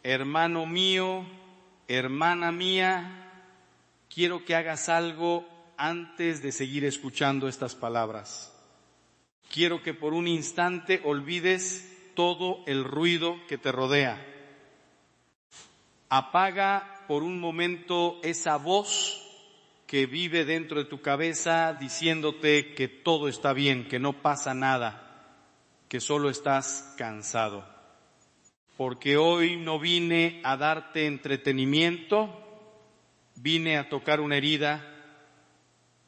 hermano mío, hermana mía, quiero que hagas algo antes de seguir escuchando estas palabras. Quiero que por un instante olvides todo el ruido que te rodea. Apaga por un momento esa voz que vive dentro de tu cabeza diciéndote que todo está bien, que no pasa nada, que solo estás cansado. Porque hoy no vine a darte entretenimiento, vine a tocar una herida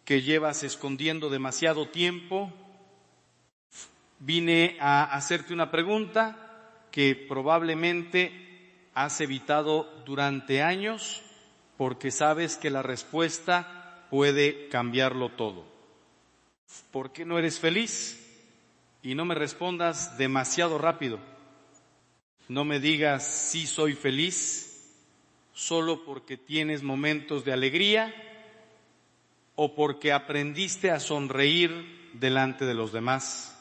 que llevas escondiendo demasiado tiempo. Vine a hacerte una pregunta que probablemente has evitado durante años porque sabes que la respuesta puede cambiarlo todo. ¿Por qué no eres feliz? Y no me respondas demasiado rápido. No me digas sí soy feliz solo porque tienes momentos de alegría o porque aprendiste a sonreír delante de los demás.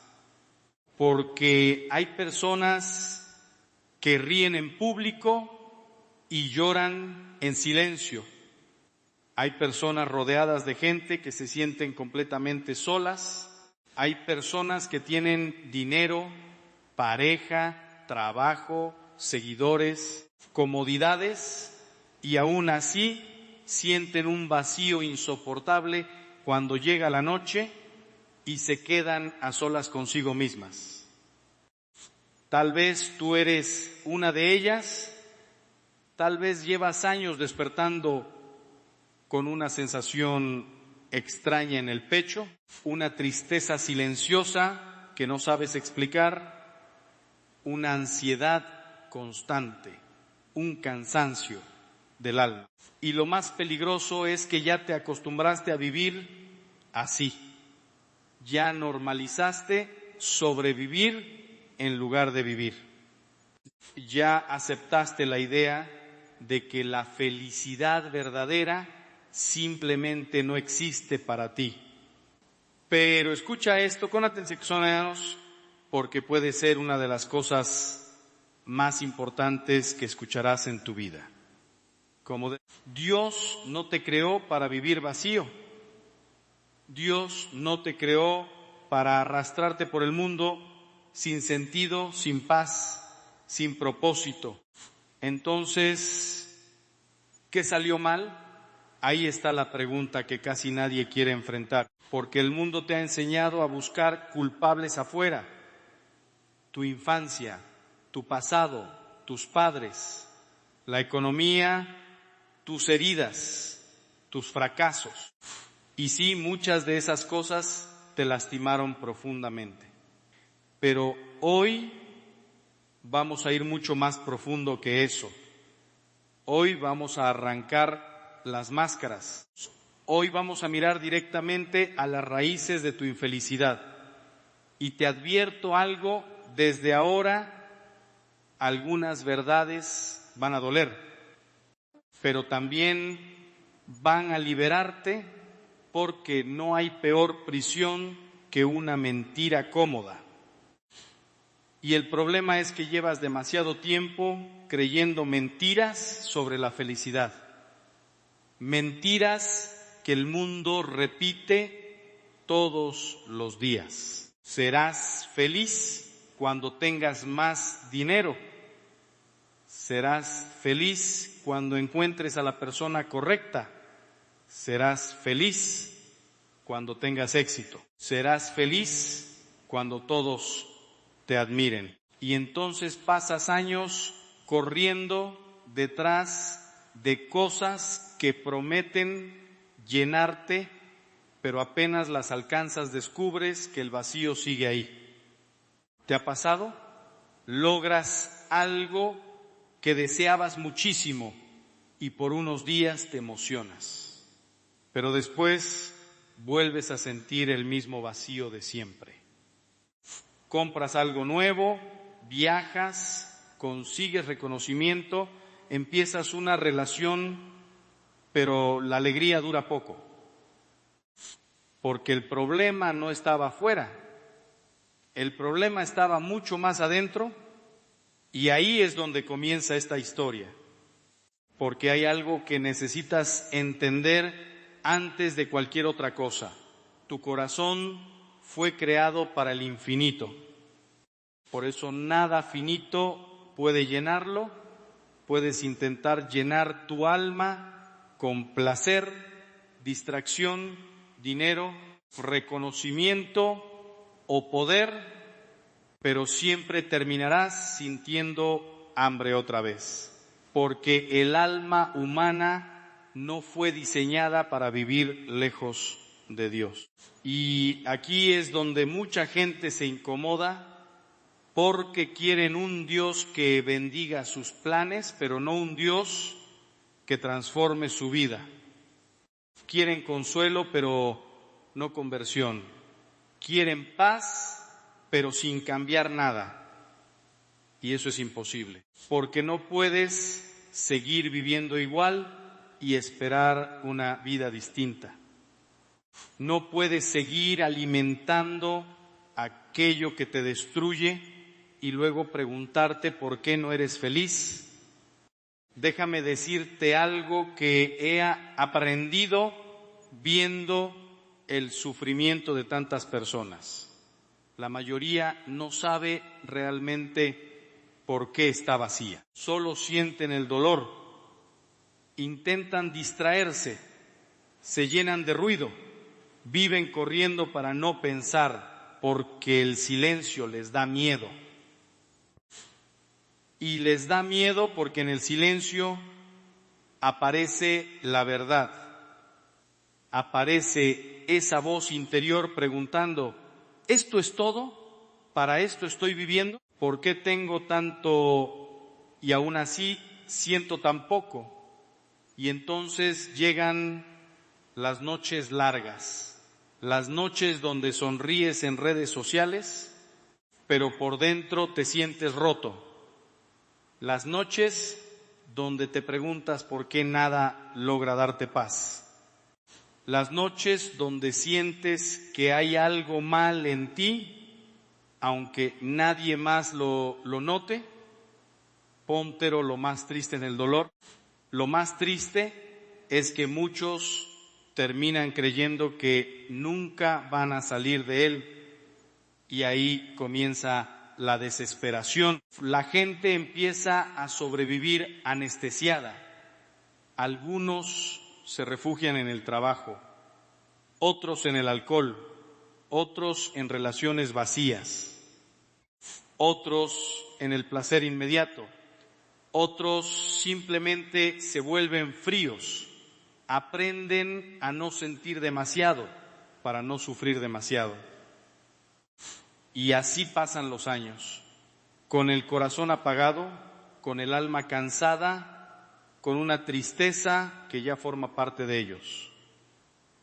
Porque hay personas que ríen en público y lloran en silencio. Hay personas rodeadas de gente que se sienten completamente solas. Hay personas que tienen dinero, pareja, trabajo, seguidores, comodidades y aún así sienten un vacío insoportable cuando llega la noche y se quedan a solas consigo mismas. Tal vez tú eres una de ellas, tal vez llevas años despertando con una sensación extraña en el pecho, una tristeza silenciosa que no sabes explicar, una ansiedad constante, un cansancio del alma. Y lo más peligroso es que ya te acostumbraste a vivir así. Ya normalizaste sobrevivir en lugar de vivir. Ya aceptaste la idea de que la felicidad verdadera simplemente no existe para ti. Pero escucha esto con atención, porque puede ser una de las cosas más importantes que escucharás en tu vida. Dios no te creó para vivir vacío. Dios no te creó para arrastrarte por el mundo sin sentido, sin paz, sin propósito. Entonces, ¿qué salió mal? Ahí está la pregunta que casi nadie quiere enfrentar, porque el mundo te ha enseñado a buscar culpables afuera. Tu infancia, tu pasado, tus padres, la economía, tus heridas, tus fracasos. Y sí, muchas de esas cosas te lastimaron profundamente. Pero hoy vamos a ir mucho más profundo que eso. Hoy vamos a arrancar las máscaras. Hoy vamos a mirar directamente a las raíces de tu infelicidad. Y te advierto algo, desde ahora algunas verdades van a doler, pero también van a liberarte, porque no hay peor prisión que una mentira cómoda. Y el problema es que llevas demasiado tiempo creyendo mentiras sobre la felicidad. Mentiras que el mundo repite todos los días. Serás feliz cuando tengas más dinero. Serás feliz cuando encuentres a la persona correcta. Serás feliz cuando tengas éxito. Serás feliz cuando todos te admiren. Y entonces pasas años corriendo detrás de cosas que prometen llenarte, pero apenas las alcanzas descubres que el vacío sigue ahí. ¿Te ha pasado? Logras algo que deseabas muchísimo y por unos días te emocionas, pero después vuelves a sentir el mismo vacío de siempre. Compras algo nuevo, viajas, consigues reconocimiento, empiezas una relación, pero la alegría dura poco, porque el problema no estaba afuera, el problema estaba mucho más adentro Y ahí es donde comienza esta historia, porque hay algo que necesitas entender antes de cualquier otra cosa. Tu corazón fue creado para el infinito, por eso nada finito puede llenarlo. Puedes intentar llenar tu alma con placer, distracción, dinero, reconocimiento o poder, pero siempre terminarás sintiendo hambre otra vez, porque el alma humana no fue diseñada para vivir lejos de Dios. Y aquí es donde mucha gente se incomoda, porque quieren un Dios que bendiga sus planes, pero no un Dios que transforme su vida. Quieren consuelo, pero no conversión. Quieren paz, pero sin cambiar nada. Y eso es imposible, porque no puedes seguir viviendo igual y esperar una vida distinta. No puedes seguir alimentando aquello que te destruye y luego preguntarte por qué no eres feliz. Déjame decirte algo que he aprendido viendo el sufrimiento de tantas personas. La mayoría no sabe realmente por qué está vacía. Solo sienten el dolor, intentan distraerse, se llenan de ruido, viven corriendo para no pensar, porque el silencio les da miedo. Y les da miedo porque en el silencio aparece la verdad, aparece esa voz interior preguntando, ¿esto es todo? ¿Para esto estoy viviendo? ¿Por qué tengo tanto y aún así siento tan poco? Y entonces llegan las noches largas, las noches donde sonríes en redes sociales, pero por dentro te sientes roto. Las noches donde te preguntas por qué nada logra darte paz. Las noches donde sientes que hay algo mal en ti, aunque nadie más lo note. Póntero lo más triste en el dolor. Lo más triste es que muchos terminan creyendo que nunca van a salir de él, y ahí comienza la desesperación. La gente empieza a sobrevivir anestesiada. Algunos se refugian en el trabajo, otros en el alcohol, otros en relaciones vacías, otros en el placer inmediato, otros simplemente se vuelven fríos, aprenden a no sentir demasiado para no sufrir demasiado. Y así pasan los años, con el corazón apagado, con el alma cansada, con una tristeza que ya forma parte de ellos.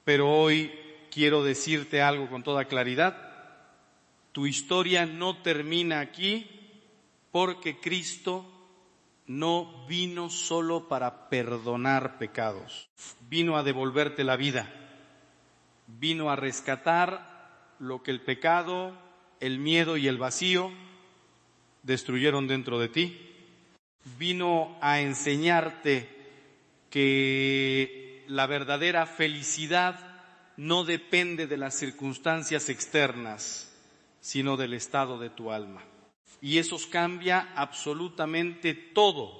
Pero hoy quiero decirte algo con toda claridad. Tu historia no termina aquí, porque Cristo no vino solo para perdonar pecados, vino a devolverte la vida, vino a rescatar lo que el pecado, el miedo y el vacío destruyeron dentro de ti. Vino a enseñarte que la verdadera felicidad no depende de las circunstancias externas, sino del estado de tu alma. Y eso cambia absolutamente todo,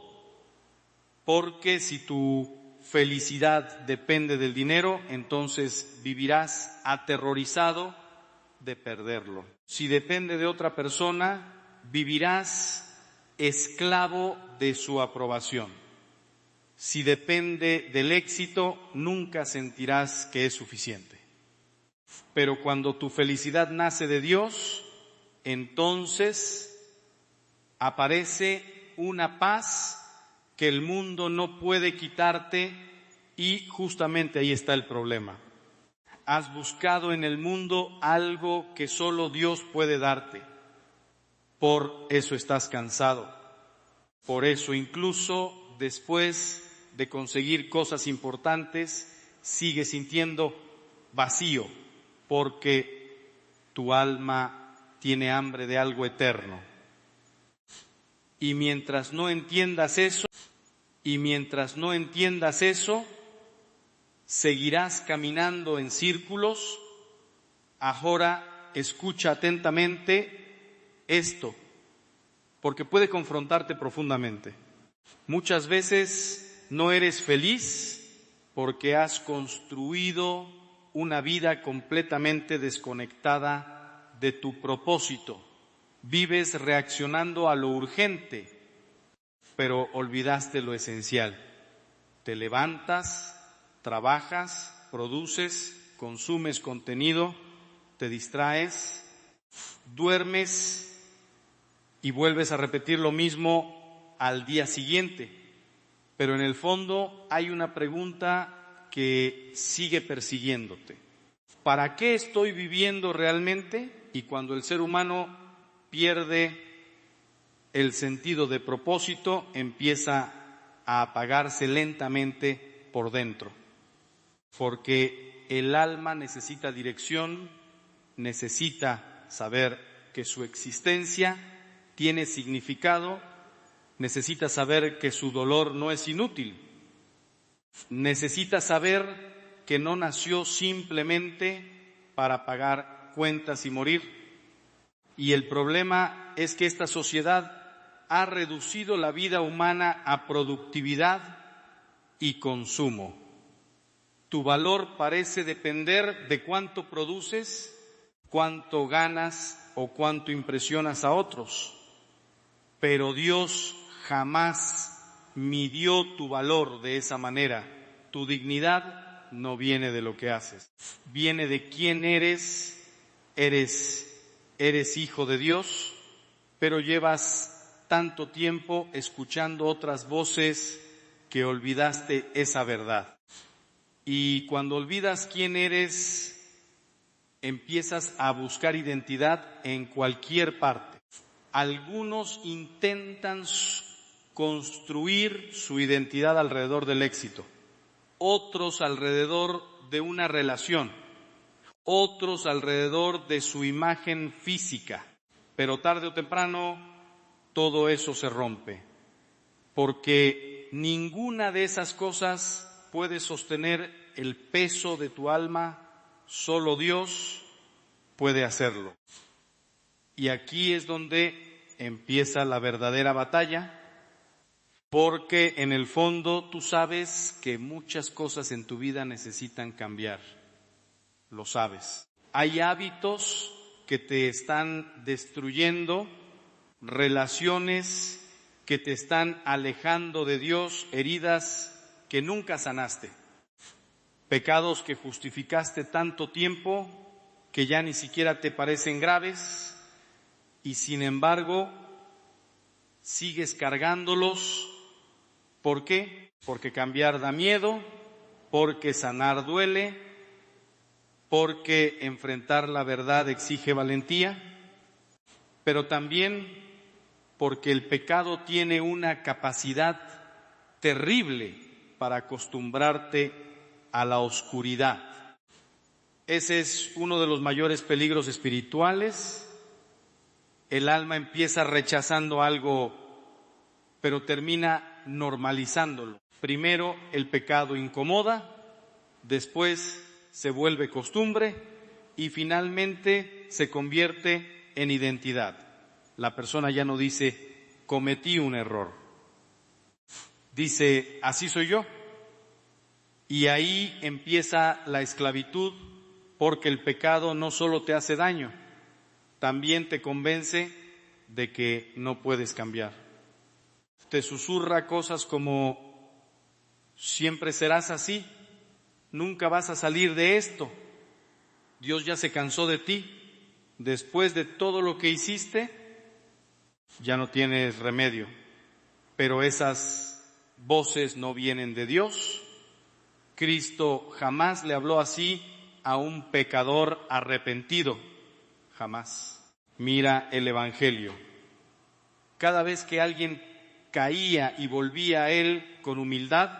porque si tu felicidad depende del dinero, entonces vivirás aterrorizado de perderlo. Si depende de otra persona, vivirás esclavo de su aprobación. Si depende del éxito, nunca sentirás que es suficiente. Pero cuando tu felicidad nace de Dios, entonces aparece una paz que el mundo no puede quitarte, y justamente ahí está el problema. Has buscado en el mundo algo que solo Dios puede darte. Por eso estás cansado. Por eso incluso después de conseguir cosas importantes, sigues sintiendo vacío, porque tu alma tiene hambre de algo eterno. Y mientras no entiendas eso, seguirás caminando en círculos. Ahora escucha atentamente esto, porque puede confrontarte profundamente. Muchas veces no eres feliz porque has construido una vida completamente desconectada de tu propósito. Vives reaccionando a lo urgente, pero olvidaste lo esencial. Te levantas, trabajas, produces, consumes contenido, te distraes, duermes y vuelves a repetir lo mismo al día siguiente. Pero en el fondo hay una pregunta que sigue persiguiéndote. ¿Para qué estoy viviendo realmente? Y cuando el ser humano pierde el sentido de propósito, empieza a apagarse lentamente por dentro. Porque el alma necesita dirección, necesita saber que su existencia tiene significado, necesita saber que su dolor no es inútil, necesita saber que no nació simplemente para pagar cuentas y morir. Y el problema es que esta sociedad ha reducido la vida humana a productividad y consumo. Tu valor parece depender de cuánto produces, cuánto ganas o cuánto impresionas a otros. Pero Dios jamás midió tu valor de esa manera. Tu dignidad no viene de lo que haces, viene de quién eres. Eres hijo de Dios, pero llevas tanto tiempo escuchando otras voces que olvidaste esa verdad. Y cuando olvidas quién eres, empiezas a buscar identidad en cualquier parte. Algunos intentan construir su identidad alrededor del éxito, otros alrededor de una relación, otros alrededor de su imagen física, pero tarde o temprano todo eso se rompe, porque ninguna de esas cosas puede sostener el peso de tu alma, solo Dios puede hacerlo. Y aquí es donde empieza la verdadera batalla, porque en el fondo tú sabes que muchas cosas en tu vida necesitan cambiar. Lo sabes. Hay hábitos que te están destruyendo, relaciones que te están alejando de Dios, heridas que nunca sanaste, pecados que justificaste tanto tiempo que ya ni siquiera te parecen graves y sin embargo sigues cargándolos. ¿Por qué? Porque cambiar da miedo, porque sanar duele, porque enfrentar la verdad exige valentía, pero también porque el pecado tiene una capacidad terrible para acostumbrarte a la oscuridad. Ese es uno de los mayores peligros espirituales. El alma empieza rechazando algo, pero termina normalizándolo. Primero el pecado incomoda, después se vuelve costumbre y finalmente se convierte en identidad. La persona ya no dice, cometí un error. Dice, así soy yo. Y ahí empieza la esclavitud, porque el pecado no solo te hace daño, también te convence de que no puedes cambiar. Te susurra cosas como, siempre serás así. Nunca vas a salir de esto. Dios ya se cansó de ti. Después de todo lo que hiciste, ya no tienes remedio. Pero esas voces no vienen de Dios. Cristo jamás le habló así a un pecador arrepentido. Jamás. Mira el Evangelio. Cada vez que alguien caía y volvía a Él con humildad,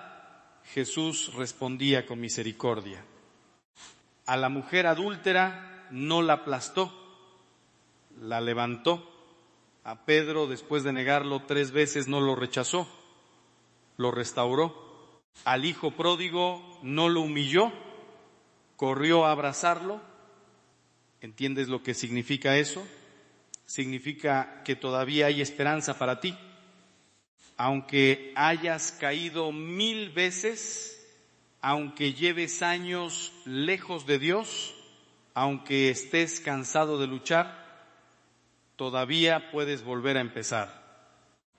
Jesús respondía con misericordia. A la mujer adúltera no la aplastó, la levantó. A Pedro, después de negarlo 3 veces, no lo rechazó, lo restauró. Al hijo pródigo no lo humilló, corrió a abrazarlo. ¿Entiendes lo que significa eso? Significa que todavía hay esperanza para ti. Aunque hayas caído 1000 veces, aunque lleves años lejos de Dios, aunque estés cansado de luchar, todavía puedes volver a empezar.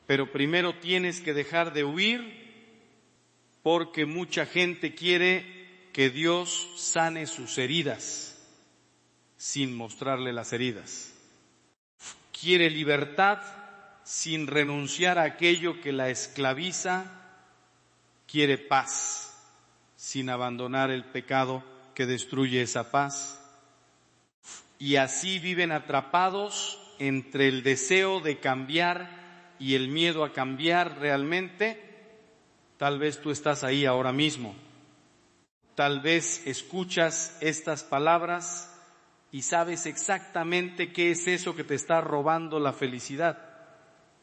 Pero primero tienes que dejar de huir, porque mucha gente quiere que Dios sane sus heridas sin mostrarle las heridas. Quiere libertad sin renunciar a aquello que la esclaviza. Quiere paz sin abandonar el pecado que destruye esa paz. Y así viven atrapados entre el deseo de cambiar y el miedo a cambiar realmente. Tal vez tú estás ahí ahora mismo. Tal vez escuchas estas palabras y sabes exactamente qué es eso que te está robando la felicidad.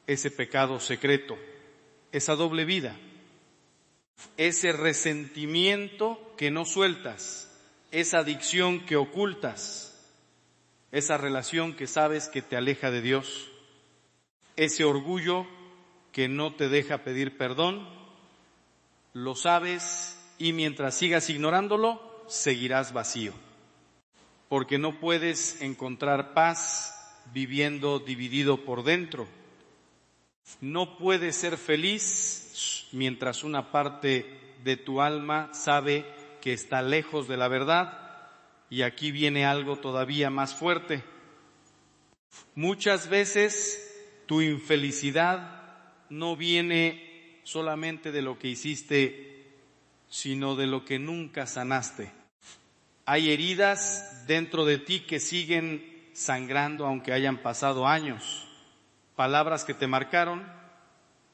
Ese pecado secreto, esa doble vida, ese resentimiento que no sueltas, esa adicción que ocultas, esa relación que sabes que te aleja de Dios, ese orgullo que no te deja pedir perdón. Lo sabes y mientras sigas ignorándolo, seguirás vacío, porque no puedes encontrar paz viviendo dividido por dentro. No puedes ser feliz mientras una parte de tu alma sabe que está lejos de la verdad. Y aquí viene algo todavía más fuerte. Muchas veces tu infelicidad no viene solamente de lo que hiciste, sino de lo que nunca sanaste. Hay heridas dentro de ti que siguen sangrando aunque hayan pasado años. Palabras que te marcaron,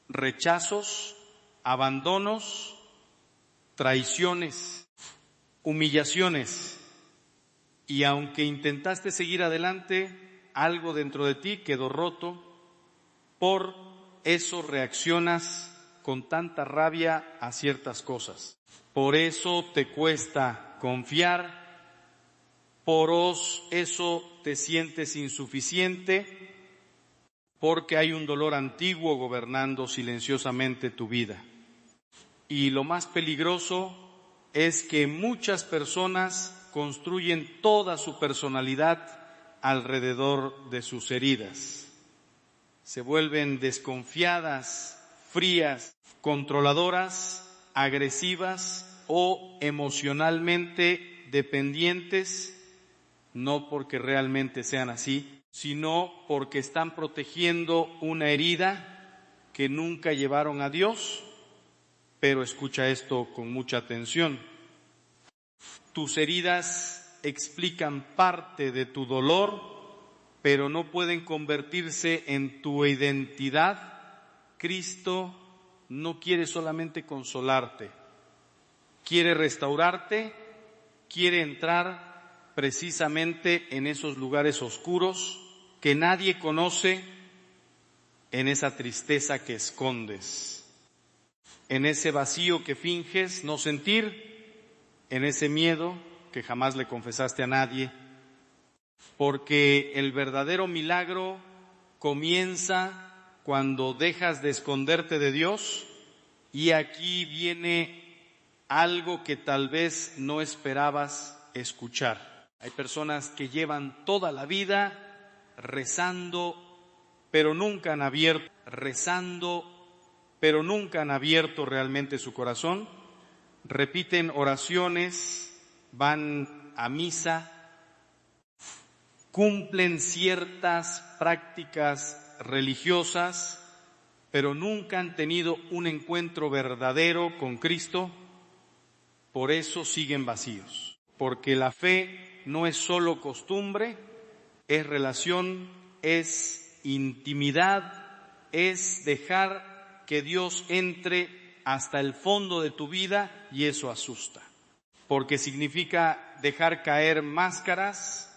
rechazos, abandonos, traiciones, humillaciones. Y aunque intentaste seguir adelante, algo dentro de ti quedó roto. Por eso reaccionas con tanta rabia a ciertas cosas. Por eso te cuesta confiar. Por eso te sientes insuficiente. Porque hay un dolor antiguo gobernando silenciosamente tu vida. Y lo más peligroso es que muchas personas construyen toda su personalidad alrededor de sus heridas. Se vuelven desconfiadas, frías, controladoras, agresivas o emocionalmente dependientes, no porque realmente sean así, sino porque están protegiendo una herida que nunca llevaron a Dios. Pero escucha esto con mucha atención. Tus heridas explican parte de tu dolor, pero no pueden convertirse en tu identidad. Cristo no quiere solamente consolarte, quiere restaurarte, quiere entrar precisamente en esos lugares oscuros que nadie conoce, en esa tristeza que escondes, en ese vacío que finges no sentir, en ese miedo que jamás le confesaste a nadie, porque el verdadero milagro comienza cuando dejas de esconderte de Dios. Y aquí viene algo que tal vez no esperabas escuchar. Hay personas que llevan toda la vida rezando, pero nunca han abierto realmente su corazón. Repiten oraciones, van a misa, cumplen ciertas prácticas religiosas, pero nunca han tenido un encuentro verdadero con Cristo. Por eso siguen vacíos, porque la fe no es solo costumbre, es relación, es intimidad, es dejar que Dios entre hasta el fondo de tu vida, y eso asusta, porque significa dejar caer máscaras,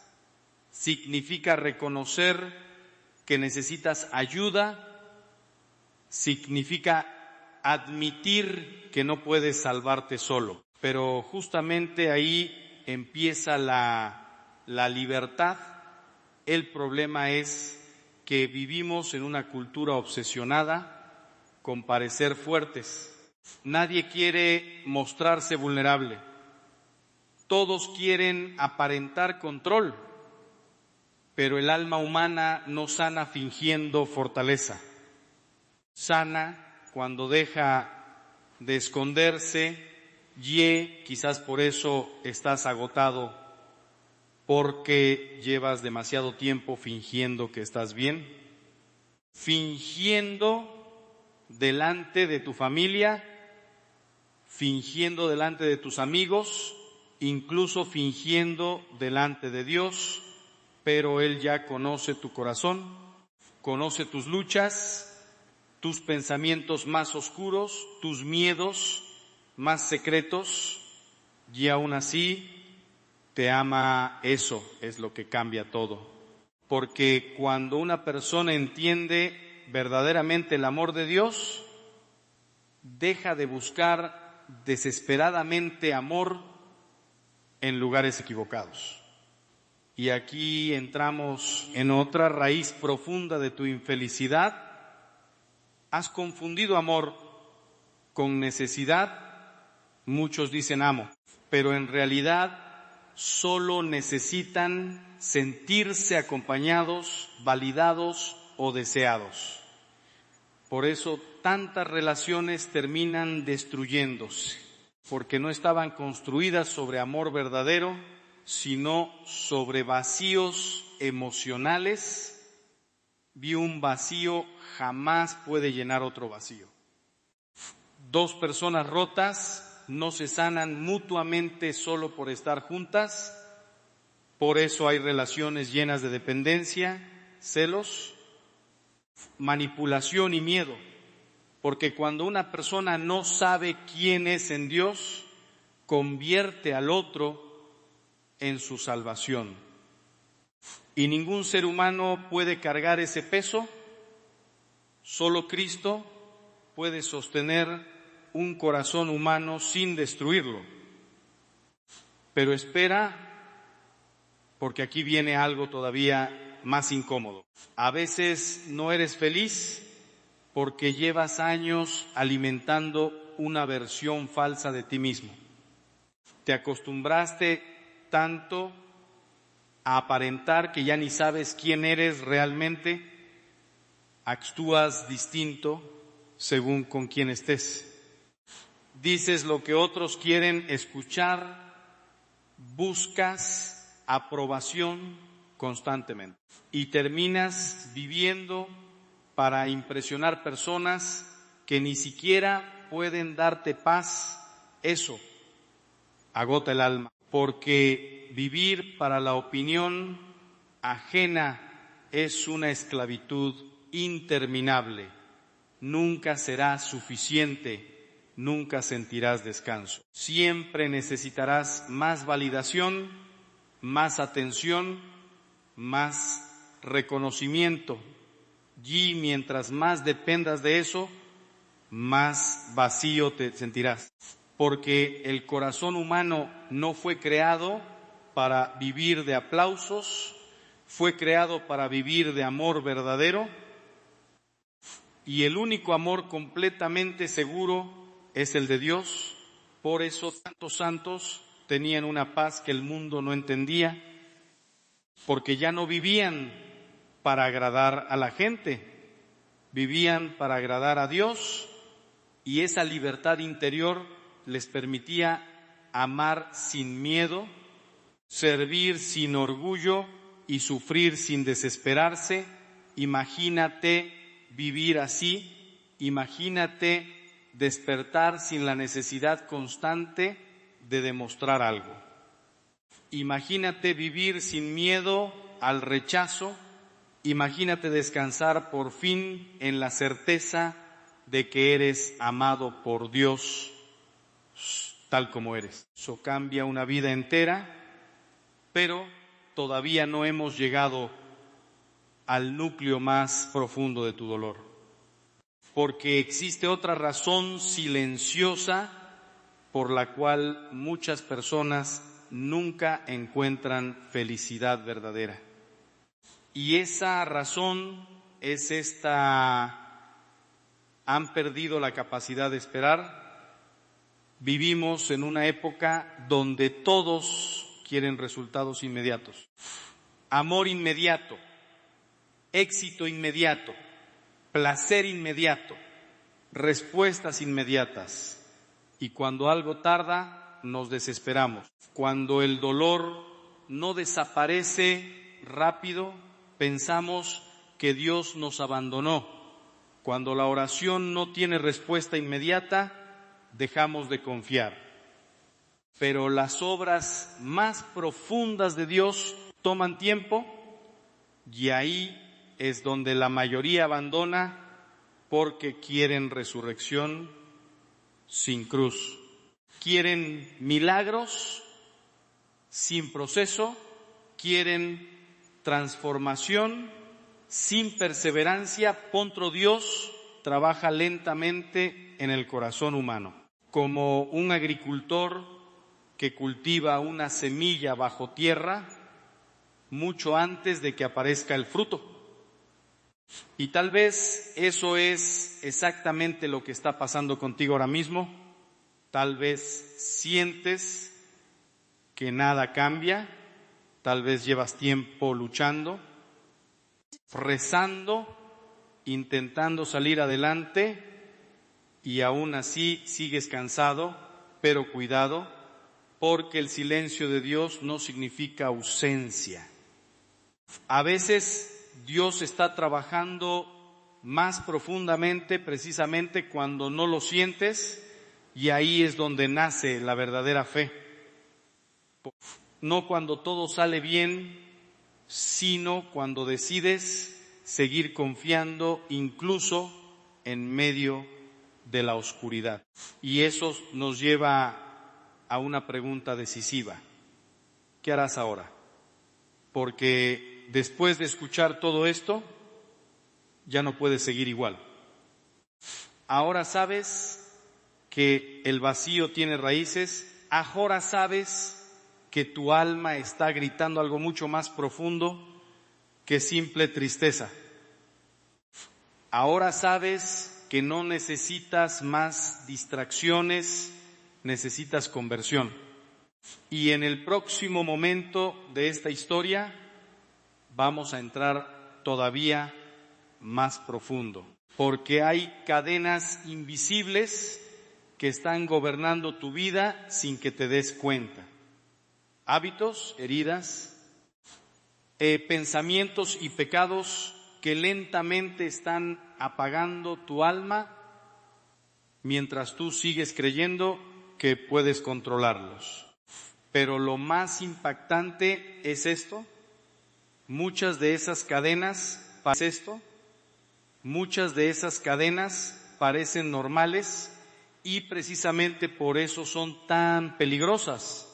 significa reconocer que necesitas ayuda, significa admitir que no puedes salvarte solo. Pero justamente ahí empieza la libertad. El problema es que vivimos en una cultura obsesionada con parecer fuertes. Nadie quiere mostrarse vulnerable. Todos quieren aparentar control, pero el alma humana no sana fingiendo fortaleza. Sana cuando deja de esconderse, quizás por eso estás agotado, porque llevas demasiado tiempo fingiendo que estás bien, fingiendo delante de tu familia, fingiendo delante de tus amigos, incluso fingiendo delante de Dios, pero Él ya conoce tu corazón, conoce tus luchas, tus pensamientos más oscuros, tus miedos más secretos, y aún así te ama. Eso es lo que cambia todo. Porque cuando una persona entiende verdaderamente el amor de Dios, deja de buscar desesperadamente amor en lugares equivocados. Y aquí entramos en otra raíz profunda de tu infelicidad. Has confundido amor con necesidad. Muchos dicen amo, pero en realidad solo necesitan sentirse acompañados, validados o deseados. Por eso tantas relaciones terminan destruyéndose, porque no estaban construidas sobre amor verdadero, sino sobre vacíos emocionales. Vi un vacío, jamás puede llenar otro vacío. Dos personas rotas no se sanan mutuamente solo por estar juntas. Por eso hay relaciones llenas de dependencia, celos, manipulación y miedo. Porque cuando una persona no sabe quién es en Dios, convierte al otro en su salvación. Y ningún ser humano puede cargar ese peso. Solo Cristo puede sostener un corazón humano sin destruirlo. Pero espera, porque aquí viene algo todavía más incómodo. A veces no eres feliz porque llevas años alimentando una versión falsa de ti mismo. Te acostumbraste tanto a aparentar que ya ni sabes quién eres realmente. Actúas distinto según con quién estés. Dices lo que otros quieren escuchar, buscas aprobación constantemente y terminas viviendo para impresionar personas que ni siquiera pueden darte paz. Eso agota el alma, porque vivir para la opinión ajena es una esclavitud interminable. Nunca será suficiente. Nunca sentirás descanso. Siempre necesitarás más validación, más atención, más reconocimiento. Y mientras más dependas de eso, más vacío te sentirás. Porque el corazón humano no fue creado para vivir de aplausos, fue creado para vivir de amor verdadero. Y el único amor completamente seguro es el de Dios. Por eso tantos santos tenían una paz que el mundo no entendía, porque ya no vivían para agradar a la gente, vivían para agradar a Dios, y esa libertad interior les permitía amar sin miedo, servir sin orgullo y sufrir sin desesperarse. Imagínate vivir así, imagínate despertar sin la necesidad constante de demostrar algo. Imagínate vivir sin miedo al rechazo. Imagínate descansar por fin en la certeza de que eres amado por Dios tal como eres. Eso cambia una vida entera, pero todavía no hemos llegado al núcleo más profundo de tu dolor. Porque existe otra razón silenciosa por la cual muchas personas nunca encuentran felicidad verdadera. Y esa razón es han perdido la capacidad de esperar. Vivimos en una época donde todos quieren resultados inmediatos. Amor inmediato, éxito inmediato, placer inmediato, respuestas inmediatas. Y cuando algo tarda, nos desesperamos. Cuando el dolor no desaparece rápido, pensamos que Dios nos abandonó. Cuando la oración no tiene respuesta inmediata, dejamos de confiar. Pero las obras más profundas de Dios toman tiempo y ahí es donde la mayoría abandona porque quieren resurrección sin cruz. Quieren milagros sin proceso, quieren transformación sin perseverancia. Pronto Dios trabaja lentamente en el corazón humano, como un agricultor que cultiva una semilla bajo tierra mucho antes de que aparezca el fruto. Y tal vez eso es exactamente lo que está pasando contigo ahora mismo. Tal vez sientes que nada cambia, tal vez llevas tiempo luchando, rezando, intentando salir adelante y aún así sigues cansado, pero cuidado, porque el silencio de Dios no significa ausencia. A veces Dios está trabajando más profundamente precisamente cuando no lo sientes, y ahí es donde nace la verdadera fe. No cuando todo sale bien, sino cuando decides seguir confiando incluso en medio de la oscuridad. Y eso nos lleva a una pregunta decisiva. ¿Qué harás ahora? Porque después de escuchar todo esto, ya no puedes seguir igual. Ahora sabes que el vacío tiene raíces, ahora sabes que tu alma está gritando algo mucho más profundo que simple tristeza. Ahora sabes que no necesitas más distracciones, necesitas conversión. Y en el próximo momento de esta historia vamos a entrar todavía más profundo, porque hay cadenas invisibles que están gobernando tu vida sin que te des cuenta. Hábitos, heridas, pensamientos y pecados que lentamente están apagando tu alma mientras tú sigues creyendo que puedes controlarlos. Pero lo más impactante es esto: muchas de esas cadenas parecen normales y precisamente por eso son tan peligrosas,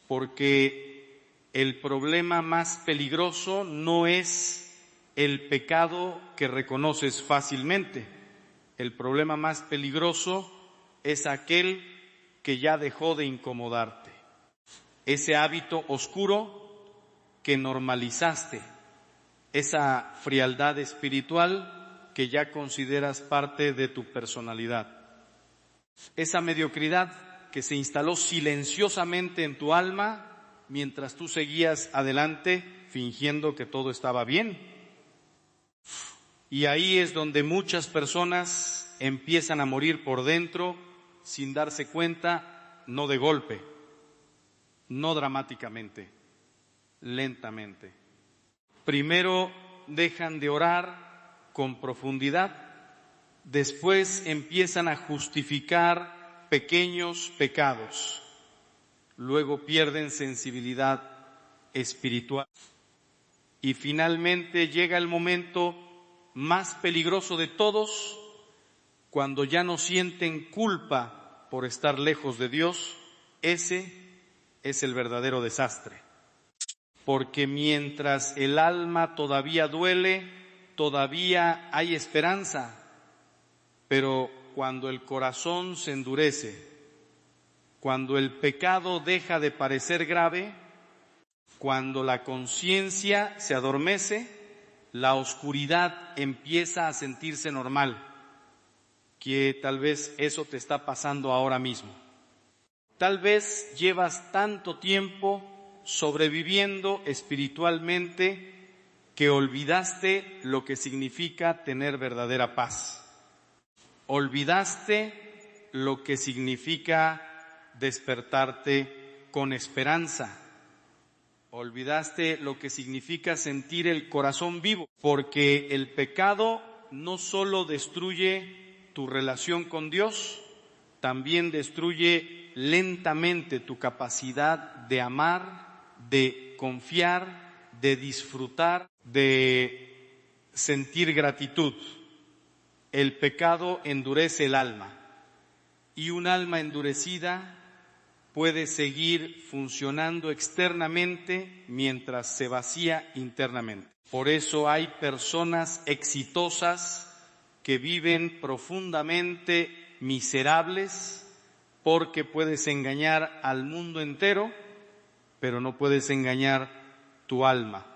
porque el problema más peligroso no es el pecado que reconoces fácilmente. El problema más peligroso es aquel que ya dejó de incomodarte. Ese hábito oscuro que normalizaste, esa frialdad espiritual que ya consideras parte de tu personalidad, esa mediocridad que se instaló silenciosamente en tu alma mientras tú seguías adelante fingiendo que todo estaba bien. Y ahí es donde muchas personas empiezan a morir por dentro sin darse cuenta, no de golpe, no dramáticamente, lentamente. Primero dejan de orar con profundidad, después empiezan a justificar pequeños pecados, luego pierden sensibilidad espiritual y finalmente llega el momento más peligroso de todos, cuando ya no sienten culpa por estar lejos de Dios. Ese es el verdadero desastre. porque mientras el alma todavía duele, todavía hay esperanza, pero cuando el corazón se endurece, cuando el pecado deja de parecer grave, cuando la conciencia se adormece, la oscuridad empieza a sentirse normal, que tal vez eso te está pasando ahora mismo. Tal vez llevas tanto tiempo sobreviviendo espiritualmente que olvidaste lo que significa tener verdadera paz. Olvidaste lo que significa despertarte con esperanza. Olvidaste lo que significa sentir el corazón vivo, porque el pecado no solo destruye tu relación con Dios, también destruye lentamente tu capacidad de amar, de confiar, de disfrutar, de sentir gratitud. El pecado endurece el alma, y un alma endurecida puede seguir funcionando externamente mientras se vacía internamente. Por eso hay personas exitosas que viven profundamente miserables, porque puedes engañar al mundo entero, pero no puedes engañar tu alma.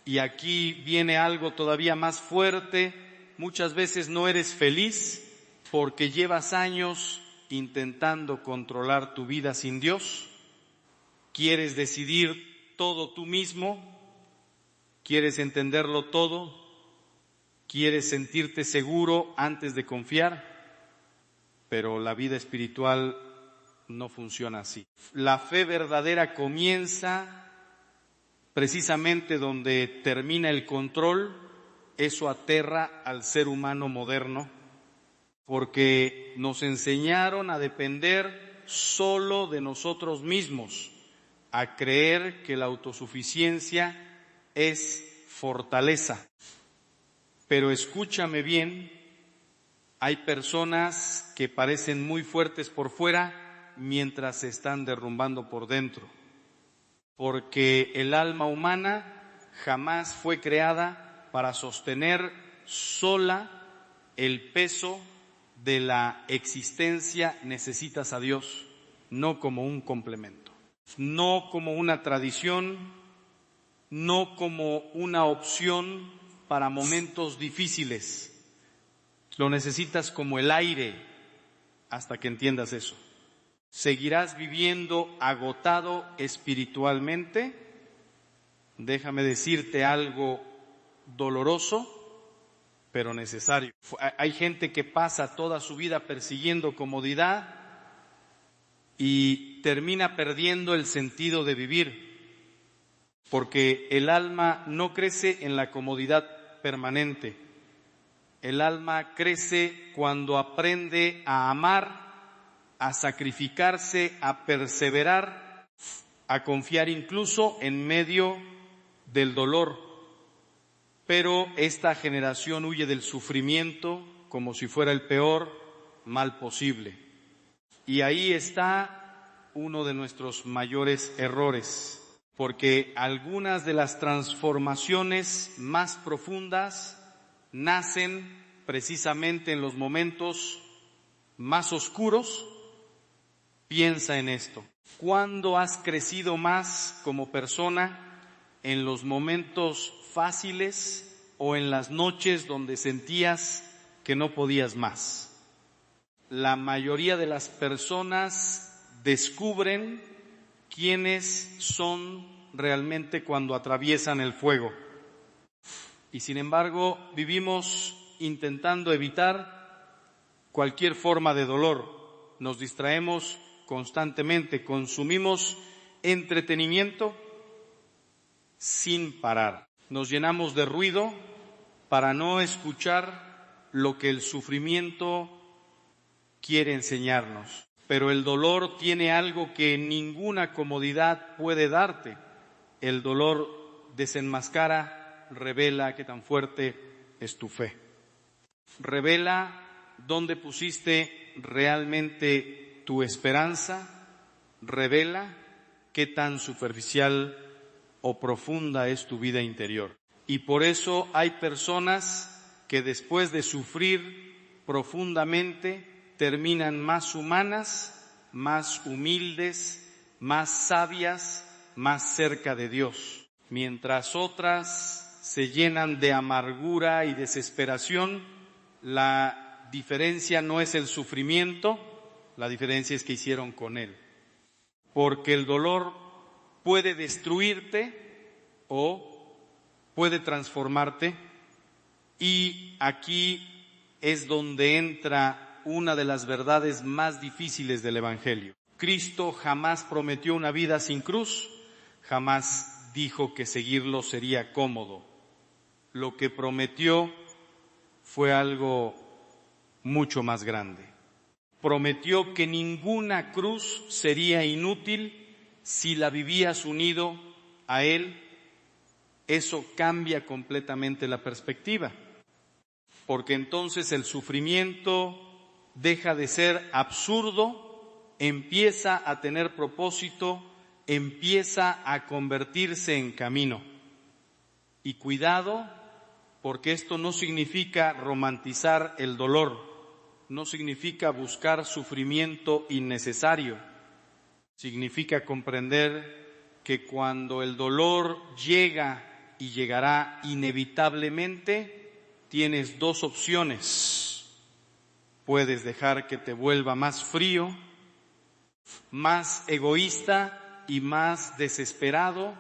Y aquí viene algo todavía más fuerte. Muchas veces no eres feliz porque llevas años intentando controlar tu vida sin Dios. Quieres decidir todo tú mismo, quieres entenderlo todo, quieres sentirte seguro antes de confiar, pero la vida espiritual no funciona así. La fe verdadera comienza precisamente donde termina el control. Eso aterra al ser humano moderno, porque nos enseñaron a depender solo de nosotros mismos, a creer que la autosuficiencia es fortaleza. Pero escúchame bien, hay personas que parecen muy fuertes por fuera mientras se están derrumbando por dentro, porque el alma humana jamás fue creada para sostener sola el peso de la existencia. Necesitas a Dios, no como un complemento, no como una tradición, no como una opción para momentos difíciles. Lo necesitas como el aire hasta que entiendas eso. ¿Seguirás viviendo agotado espiritualmente? Déjame decirte algo doloroso, pero necesario. Hay gente que pasa toda su vida persiguiendo comodidad y termina perdiendo el sentido de vivir, porque el alma no crece en la comodidad permanente. El alma crece cuando aprende a amar, a sacrificarse, a perseverar, a confiar incluso en medio del dolor. Pero esta generación huye del sufrimiento como si fuera el peor mal posible. Y ahí está uno de nuestros mayores errores, porque algunas de las transformaciones más profundas nacen precisamente en los momentos más oscuros. Piensa en esto. ¿Cuándo has crecido más como persona? ¿En los momentos fáciles o en las noches donde sentías que no podías más? La mayoría de las personas descubren quiénes son realmente cuando atraviesan el fuego. Y sin embargo, vivimos intentando evitar cualquier forma de dolor. Nos distraemos constantemente, consumimos entretenimiento sin parar. Nos llenamos de ruido para no escuchar lo que el sufrimiento quiere enseñarnos. Pero el dolor tiene algo que ninguna comodidad puede darte. El dolor desenmascara, revela qué tan fuerte es tu fe. Revela dónde pusiste realmente tu esperanza. Revela qué tan superficial o profunda es tu vida interior. Y por eso hay personas que después de sufrir profundamente terminan más humanas, más humildes, más sabias, más cerca de Dios. Mientras otras se llenan de amargura y desesperación, la diferencia no es el sufrimiento, la diferencia es que hicieron con él. Porque el dolor puede destruirte o puede transformarte, y aquí es donde entra una de las verdades más difíciles del Evangelio. Cristo jamás prometió una vida sin cruz, jamás dijo que seguirlo sería cómodo. Lo que prometió fue algo mucho más grande. Prometió que ninguna cruz sería inútil si la vivías unido a Él. Eso cambia completamente la perspectiva, porque entonces el sufrimiento deja de ser absurdo, empieza a tener propósito, empieza a convertirse en camino. Y cuidado, porque esto no significa romantizar el dolor, no significa buscar sufrimiento innecesario, significa comprender que cuando el dolor llega y llegará inevitablemente, tienes dos opciones. Puedes dejar que te vuelva más frío, más egoísta y más desesperado,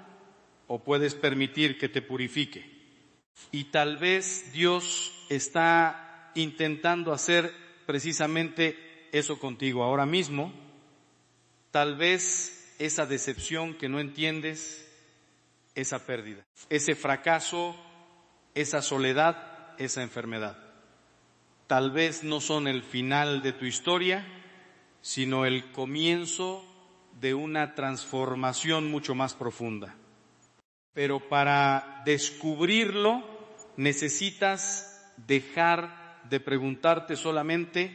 o puedes permitir que te purifique. Y tal vez Dios está intentando hacer precisamente eso contigo ahora mismo. Tal vez esa decepción que no entiendes, esa pérdida, ese fracaso, esa soledad, esa enfermedad, tal vez no son el final de tu historia, sino el comienzo de una transformación mucho más profunda. Pero para descubrirlo necesitas dejar de preguntarte solamente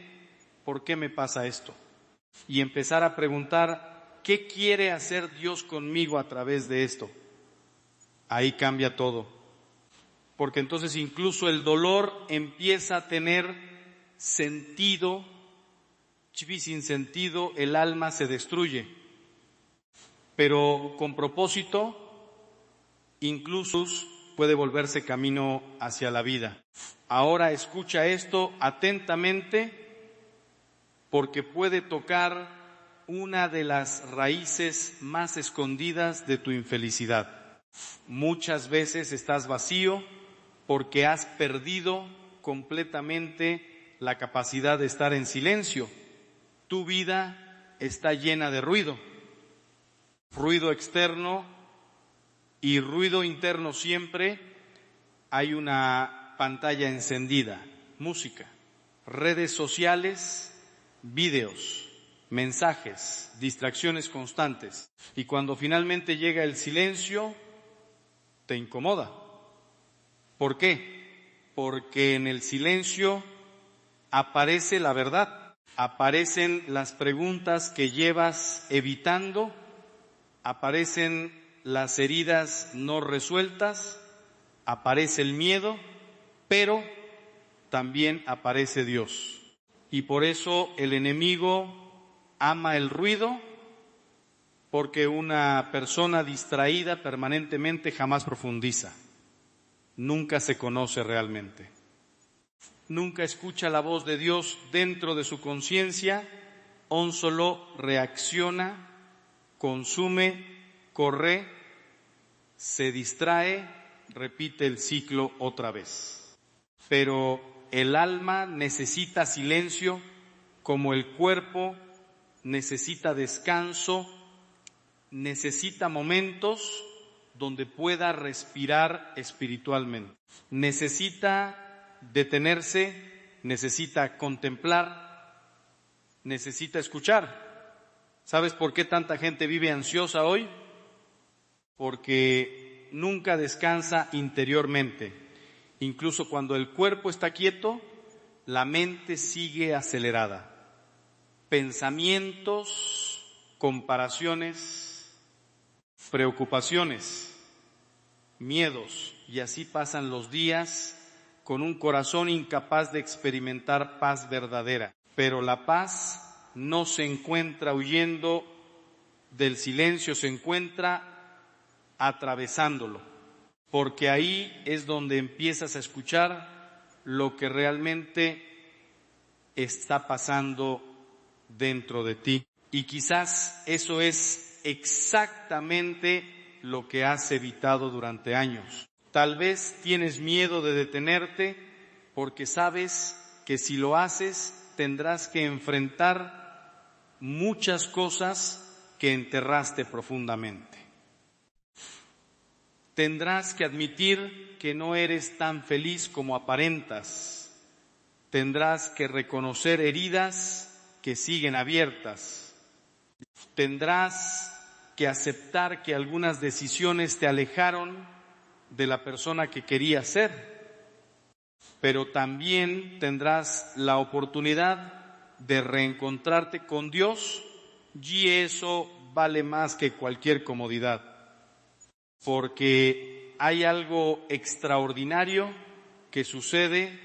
¿por qué me pasa esto? Y empezar a preguntar ¿qué quiere hacer Dios conmigo a través de esto? Ahí cambia todo, porque entonces incluso el dolor empieza a tener sentido. Sin sentido el alma se destruye, pero con propósito incluso puede volverse camino hacia la vida. Ahora escucha esto atentamente, porque puede tocar una de las raíces más escondidas de tu infelicidad. Muchas veces estás vacío porque has perdido completamente la capacidad de estar en silencio. Tu vida está llena de ruido externo y ruido interno siempre. Hay una pantalla encendida, música, redes sociales, vídeos, mensajes, distracciones constantes. Y cuando finalmente llega el silencio, te incomoda. ¿Por qué? Porque en el silencio aparece la verdad, aparecen las preguntas que llevas evitando, aparecen las heridas no resueltas, aparece el miedo, pero también aparece Dios. Y por eso el enemigo ama el ruido, porque una persona distraída permanentemente jamás profundiza, nunca se conoce realmente, nunca escucha la voz de Dios dentro de su conciencia, solo reacciona, consume, corre, se distrae, repite el ciclo otra vez. Pero el alma necesita silencio como el cuerpo necesita descanso, necesita momentos donde pueda respirar espiritualmente. Necesita detenerse, necesita contemplar, necesita escuchar. ¿Sabes por qué tanta gente vive ansiosa hoy? Porque nunca descansa interiormente. Incluso cuando el cuerpo está quieto, la mente sigue acelerada. Pensamientos, comparaciones, preocupaciones. miedos, y así pasan los días con un corazón incapaz de experimentar paz verdadera. Pero la paz no se encuentra huyendo del silencio, se encuentra atravesándolo, porque ahí es donde empiezas a escuchar lo que realmente está pasando dentro de ti. Y quizás eso es exactamente lo que has evitado durante años. Tal vez tienes miedo de detenerte porque sabes que si lo haces tendrás que enfrentar muchas cosas que enterraste profundamente. Tendrás que admitir que no eres tan feliz como aparentas. Tendrás que reconocer heridas que siguen abiertas. Tendrás que aceptar que algunas decisiones te alejaron de la persona que querías ser, pero también tendrás la oportunidad de reencontrarte con Dios, y eso vale más que cualquier comodidad, porque hay algo extraordinario que sucede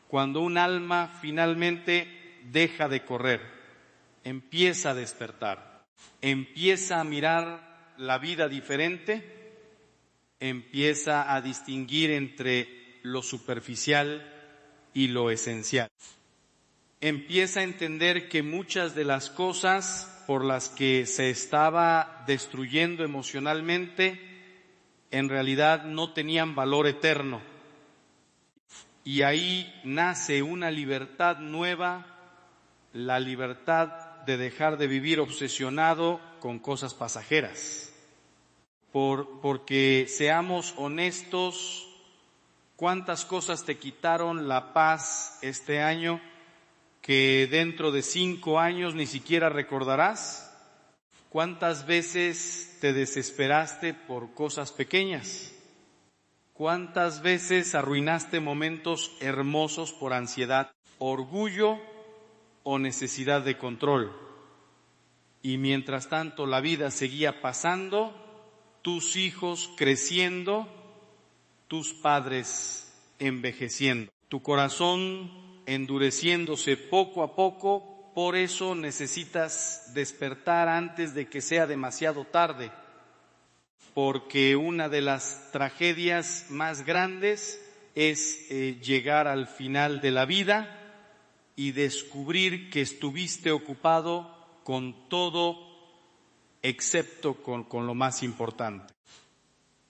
cuando un alma finalmente deja de correr, empieza a despertar, empieza a mirar la vida diferente, empieza a distinguir entre lo superficial y lo esencial. Empieza a entender que muchas de las cosas por las que se estaba destruyendo emocionalmente, en realidad no tenían valor eterno. Y ahí nace una libertad nueva, la libertad de dejar de vivir obsesionado con cosas pasajeras. Porque seamos honestos, ¿cuántas cosas te quitaron la paz este año que dentro de 5 años ni siquiera recordarás? ¿Cuántas veces te desesperaste por cosas pequeñas? ¿Cuántas veces arruinaste momentos hermosos por ansiedad, orgullo o necesidad de control? Y mientras tanto la vida seguía pasando, tus hijos creciendo, tus padres envejeciendo, tu corazón endureciéndose poco a poco. Por eso necesitas despertar antes de que sea demasiado tarde, porque una de las tragedias más grandes es llegar al final de la vida y descubrir que estuviste ocupado con todo excepto con lo más importante.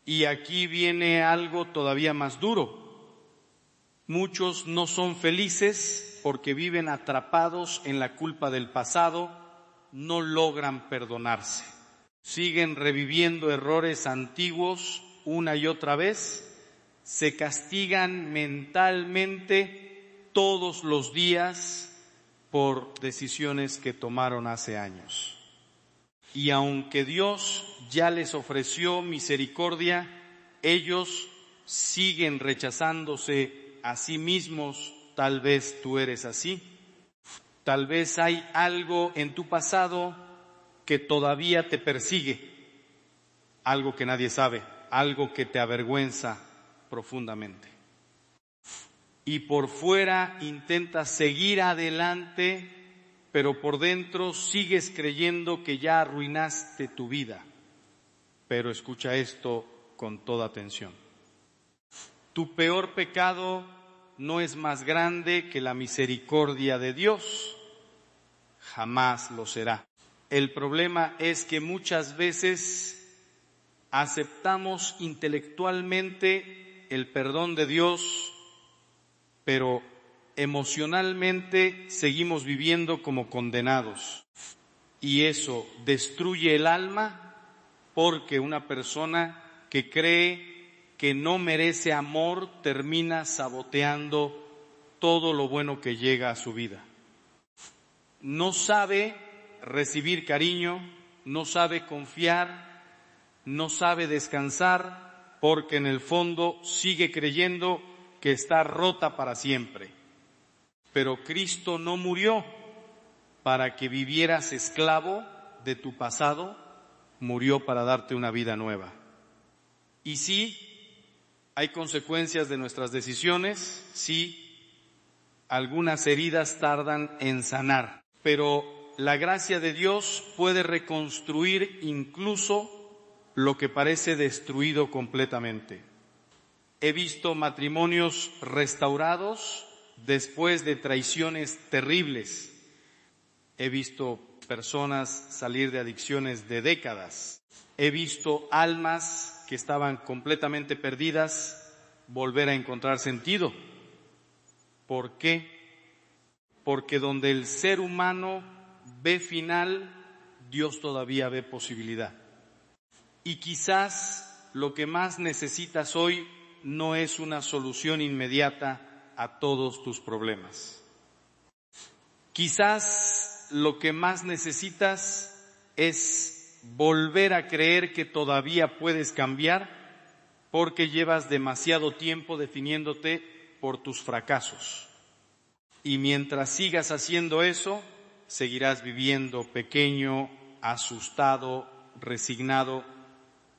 Y aquí viene algo todavía más duro. Muchos no son felices porque viven atrapados en la culpa del pasado, no logran perdonarse. Siguen reviviendo errores antiguos una y otra vez, se castigan mentalmente todos los días por decisiones que tomaron hace años. Y aunque Dios ya les ofreció misericordia, ellos siguen rechazándose a sí mismos. Tal vez tú eres así. Tal vez hay algo en tu pasado que todavía te persigue, algo que nadie sabe, algo que te avergüenza profundamente. Y por fuera intentas seguir adelante, pero por dentro sigues creyendo que ya arruinaste tu vida. Pero escucha esto con toda atención. Tu peor pecado no es más grande que la misericordia de Dios. Jamás lo será. El problema es que muchas veces aceptamos intelectualmente el perdón de Dios, pero emocionalmente seguimos viviendo como condenados. Y eso destruye el alma, porque una persona que cree que no merece amor termina saboteando todo lo bueno que llega a su vida. No sabe recibir cariño, no sabe confiar, no sabe descansar, porque en el fondo sigue creyendo que está rota para siempre. Pero Cristo no murió para que vivieras esclavo de tu pasado, murió para darte una vida nueva. Y sí, Hay consecuencias de nuestras decisiones, sí, algunas heridas tardan en sanar, pero la gracia de Dios puede reconstruir incluso lo que parece destruido completamente. He visto matrimonios restaurados después de traiciones terribles. He visto personas salir de adicciones de décadas. He visto almas que estaban completamente perdidas volver a encontrar sentido. ¿Por qué? Porque donde el ser humano ve final, Dios todavía ve posibilidad. Y quizás lo que más necesitas hoy no es una solución inmediata a todos tus problemas. Quizás lo que más necesitas es volver a creer que todavía puedes cambiar porque llevas demasiado tiempo definiéndote por tus fracasos. Y mientras sigas haciendo eso, seguirás viviendo pequeño, asustado, resignado,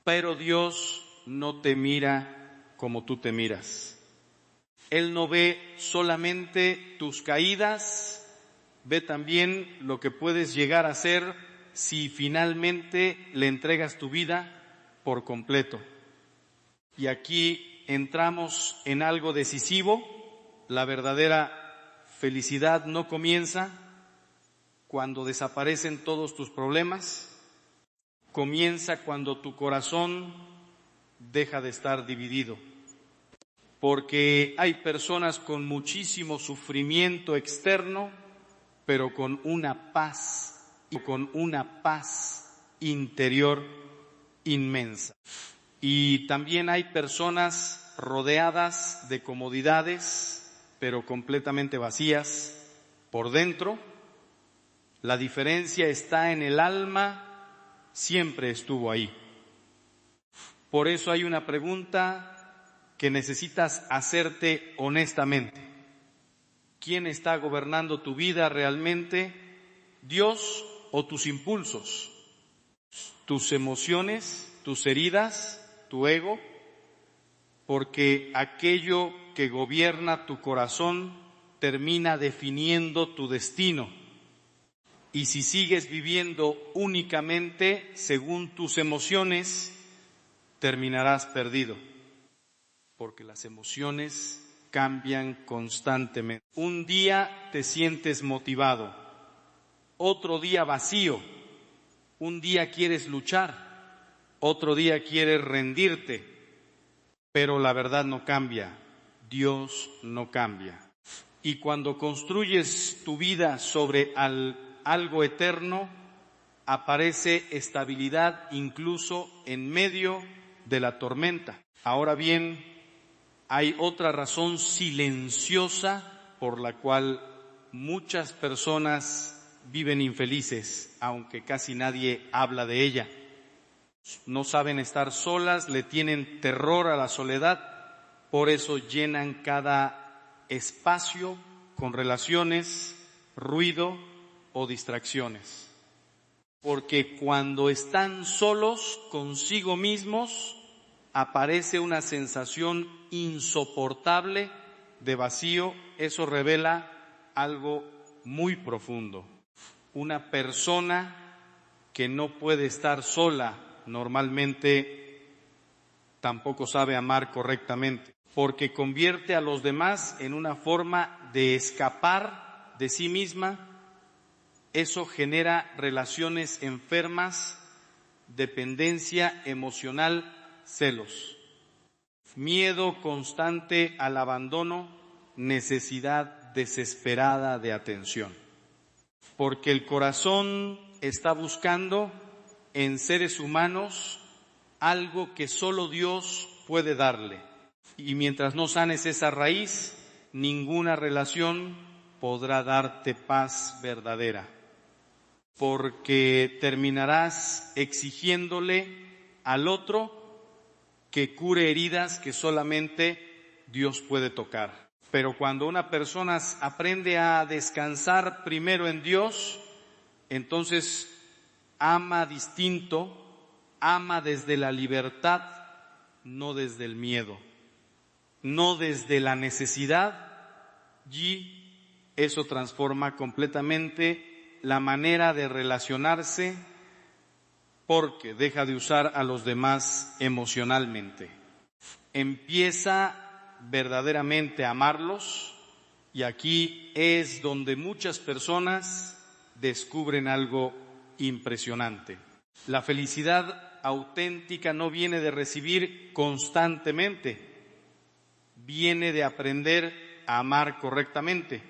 pero Dios no te mira como tú te miras. Él no ve solamente tus caídas, ve también lo que puedes llegar a ser si finalmente le entregas tu vida por completo. Y aquí entramos en algo decisivo. La verdadera felicidad no comienza cuando desaparecen todos tus problemas, comienza cuando tu corazón deja de estar dividido. Porque hay personas con muchísimo sufrimiento externo, pero con una paz interior inmensa. Y también hay personas rodeadas de comodidades, pero completamente vacías por dentro. La diferencia está en el alma, siempre estuvo ahí. Por eso hay una pregunta que necesitas hacerte honestamente. ¿Quién está gobernando tu vida realmente? ¿Dios o tus impulsos? ¿Tus emociones, tus heridas, tu ego? Porque aquello que gobierna tu corazón termina definiendo tu destino. Y si sigues viviendo únicamente según tus emociones, terminarás perdido. Porque las emociones cambian constantemente. Un día te sientes motivado, otro día vacío, un día quieres luchar, otro día quieres rendirte, pero la verdad no cambia, Dios no cambia. Y cuando construyes tu vida sobre algo eterno, aparece estabilidad incluso en medio de la tormenta. Ahora bien, hay otra razón silenciosa por la cual muchas personas viven infelices, aunque casi nadie habla de ella. No saben estar solas, le tienen terror a la soledad, por eso llenan cada espacio con relaciones, ruido o distracciones. Porque cuando están solos consigo mismos, aparece una sensación insoportable de vacío. Eso revela algo muy profundo. Una persona que no puede estar sola normalmente tampoco sabe amar correctamente, porque convierte a los demás en una forma de escapar de sí misma. Eso genera relaciones enfermas, dependencia emocional, celos, miedo constante al abandono, necesidad desesperada de atención. Porque el corazón está buscando en seres humanos algo que solo Dios puede darle. Y mientras no sanes esa raíz, ninguna relación podrá darte paz verdadera. Porque terminarás exigiéndole al otro que cure heridas que solamente Dios puede tocar. Pero cuando una persona aprende a descansar primero en Dios, entonces ama distinto, ama desde la libertad, no desde el miedo. no desde la necesidad, y eso transforma completamente la manera de relacionarse, porque deja de usar a los demás emocionalmente. Empieza verdaderamente a amarlos, y aquí es donde muchas personas descubren algo impresionante. La felicidad auténtica no viene de recibir constantemente, viene de aprender a amar correctamente,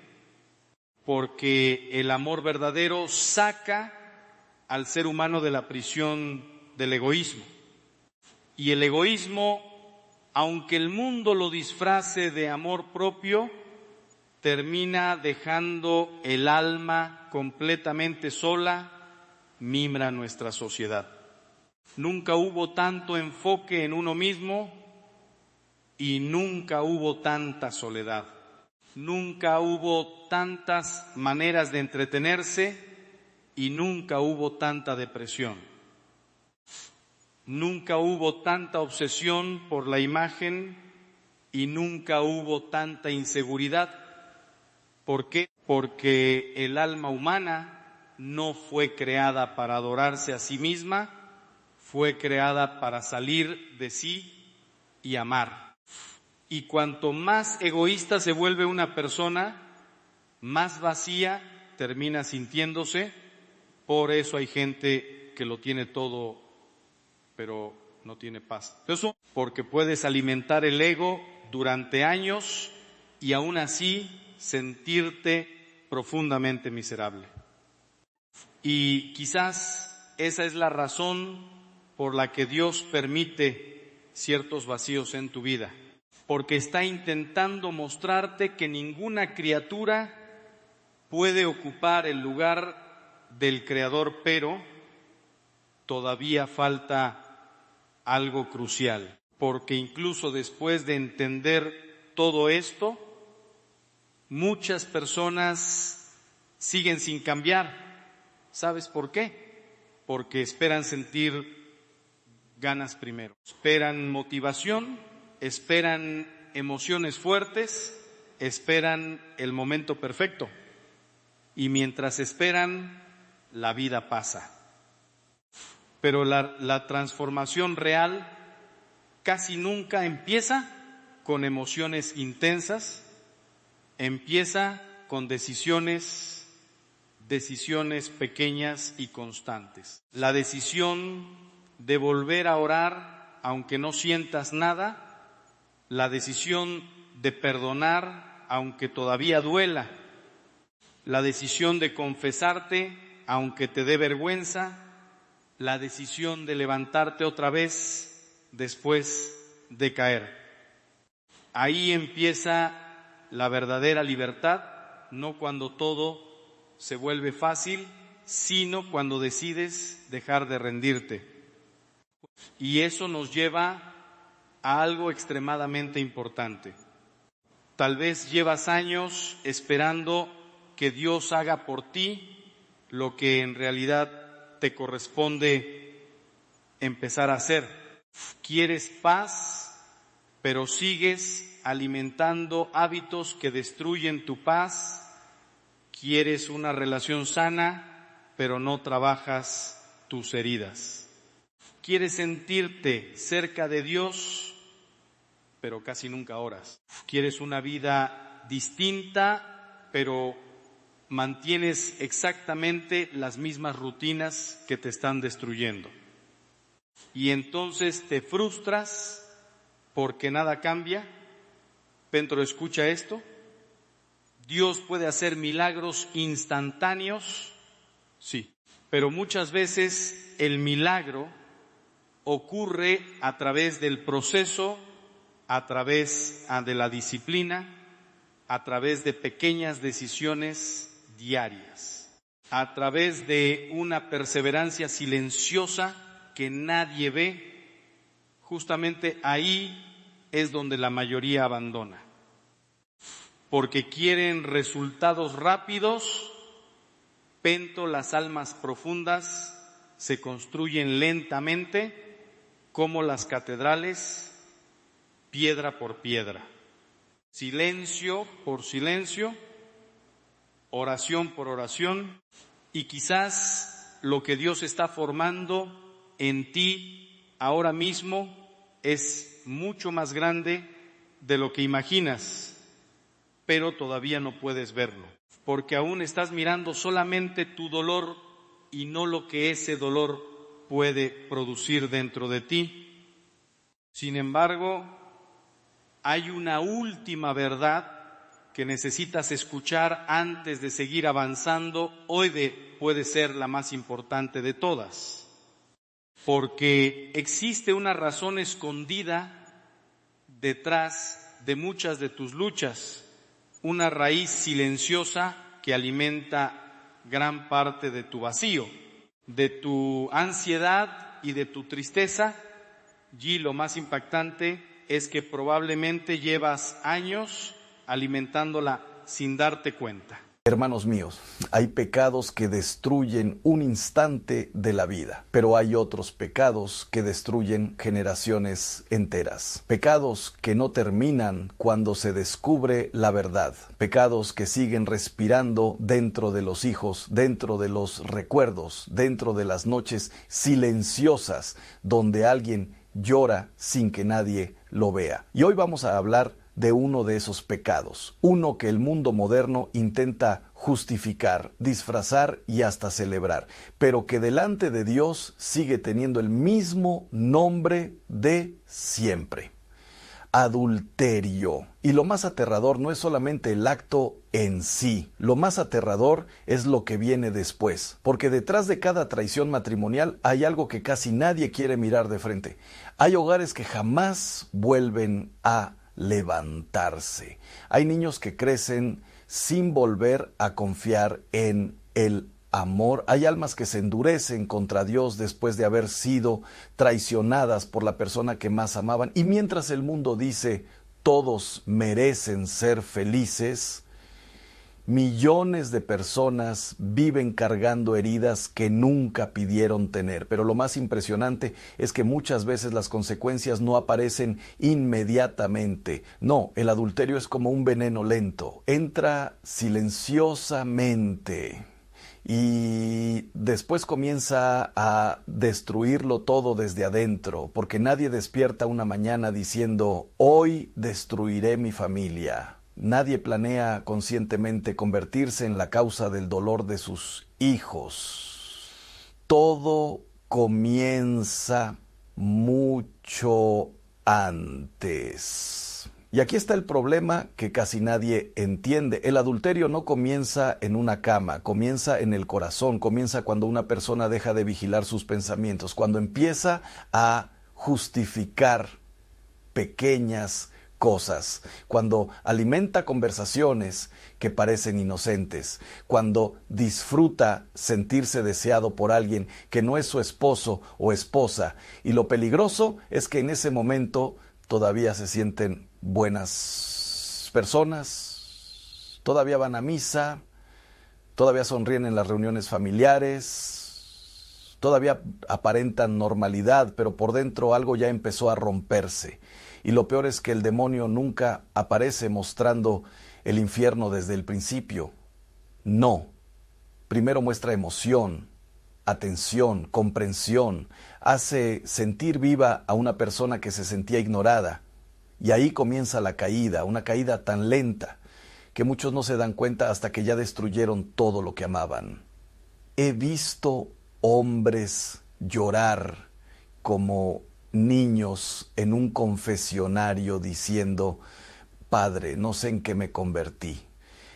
porque el amor verdadero saca al ser humano de la prisión del egoísmo. Y el egoísmo, aunque el mundo lo disfrace de amor propio, termina dejando el alma completamente sola, mimra nuestra sociedad. Nunca hubo tanto enfoque en uno mismo y nunca hubo tanta soledad. Nunca hubo tantas maneras de entretenerse y nunca hubo tanta depresión. Nunca hubo tanta obsesión por la imagen y nunca hubo tanta inseguridad. ¿Por qué? Porque el alma humana no fue creada para adorarse a sí misma, fue creada para salir de sí y amar. Y cuanto más egoísta se vuelve una persona, más vacía termina sintiéndose. Por eso hay gente que lo tiene todo, pero no tiene paz. Eso porque puedes alimentar el ego durante años y aún así sentirte profundamente miserable. Y quizás esa es la razón por la que Dios permite ciertos vacíos en tu vida, porque está intentando mostrarte que ninguna criatura puede ocupar el lugar del Creador, pero todavía falta algo crucial, porque incluso después de entender todo esto, muchas personas siguen sin cambiar. ¿Sabes por qué? Porque esperan sentir ganas primero, esperan motivación, esperan emociones fuertes, esperan el momento perfecto. Y mientras esperan, la vida pasa. Pero la transformación real casi nunca empieza con emociones intensas, empieza con decisiones pequeñas y constantes. La decisión de volver a orar aunque no sientas nada, la decisión de perdonar aunque todavía duela, la decisión de confesarte aunque te dé vergüenza, la decisión de levantarte otra vez después de caer. Ahí empieza la verdadera libertad, no cuando todo se vuelve fácil, sino cuando decides dejar de rendirte. Y eso nos lleva a algo extremadamente importante. Tal vez llevas años esperando que Dios haga por ti lo que en realidad te corresponde empezar a hacer. Quieres paz, pero sigues alimentando hábitos que destruyen tu paz. Quieres una relación sana, pero no trabajas tus heridas. Quieres sentirte cerca de Dios, pero casi nunca oras. Quieres una vida distinta, pero mantienes exactamente las mismas rutinas que te están destruyendo. Y entonces te frustras porque nada cambia. Pero escucha esto, Dios puede hacer milagros instantáneos, sí, pero muchas veces el milagro ocurre a través del proceso, a través de la disciplina, a través de pequeñas decisiones diarias, a través de una perseverancia silenciosa que nadie ve. Justamente ahí es donde la mayoría abandona, porque quieren resultados rápidos, pero las almas profundas se construyen lentamente como las catedrales, piedra por piedra. silencio por silencio, oración por oración, y quizás lo que Dios está formando en ti ahora mismo es mucho más grande de lo que imaginas, pero todavía no puedes verlo, porque aún estás mirando solamente tu dolor y no lo que ese dolor puede producir dentro de ti. Sin embargo, hay una última verdad que necesitas escuchar antes de seguir avanzando. Hoy puede ser la más importante de todas, porque existe una razón escondida detrás de muchas de tus luchas, una raíz silenciosa que alimenta gran parte de tu vacío, de tu ansiedad y de tu tristeza. Y lo más impactante es que probablemente llevas años alimentándola sin darte cuenta. Hermanos míos, hay pecados que destruyen un instante de la vida, pero hay otros pecados que destruyen generaciones enteras. Pecados que no terminan cuando se descubre la verdad. Pecados que siguen respirando dentro de los hijos, dentro de los recuerdos, dentro de las noches silenciosas donde alguien llora sin que nadie lo vea. Y hoy vamos a hablar de uno de esos pecados, uno que el mundo moderno intenta justificar, disfrazar y hasta celebrar, pero que delante de Dios sigue teniendo el mismo nombre de siempre: adulterio. Y lo más aterrador no es solamente el acto en sí, lo más aterrador es lo que viene después, porque detrás de cada traición matrimonial hay algo que casi nadie quiere mirar de frente. Hay hogares que jamás vuelven a levantarse. Hay niños que crecen sin volver a confiar en el amor. Hay almas que se endurecen contra Dios después de haber sido traicionadas por la persona que más amaban. Y mientras el mundo dice todos merecen ser felices, millones de personas viven cargando heridas que nunca pidieron tener. Pero lo más impresionante es que muchas veces las consecuencias no aparecen inmediatamente. No, el adulterio es como un veneno lento. Entra silenciosamente y después comienza a destruirlo todo desde adentro, porque nadie despierta una mañana diciendo: hoy destruiré mi familia. Nadie planea conscientemente convertirse en la causa del dolor de sus hijos. Todo comienza mucho antes. Y aquí está el problema que casi nadie entiende. El adulterio no comienza en una cama, comienza en el corazón, comienza cuando una persona deja de vigilar sus pensamientos, cuando empieza a justificar pequeñas cosas, cuando alimenta conversaciones que parecen inocentes, cuando disfruta sentirse deseado por alguien que no es su esposo o esposa. Y lo peligroso es que en ese momento todavía se sienten buenas personas, todavía van a misa, todavía sonríen en las reuniones familiares, todavía aparentan normalidad, pero por dentro algo ya empezó a romperse. Y lo peor es que el demonio nunca aparece mostrando el infierno desde el principio. No. Primero muestra emoción, atención, comprensión. Hace sentir viva a una persona que se sentía ignorada. Y ahí comienza la caída, una caída tan lenta que muchos no se dan cuenta hasta que ya destruyeron todo lo que amaban. He visto hombres llorar como niños en un confesionario diciendo: Padre, no sé en qué me convertí.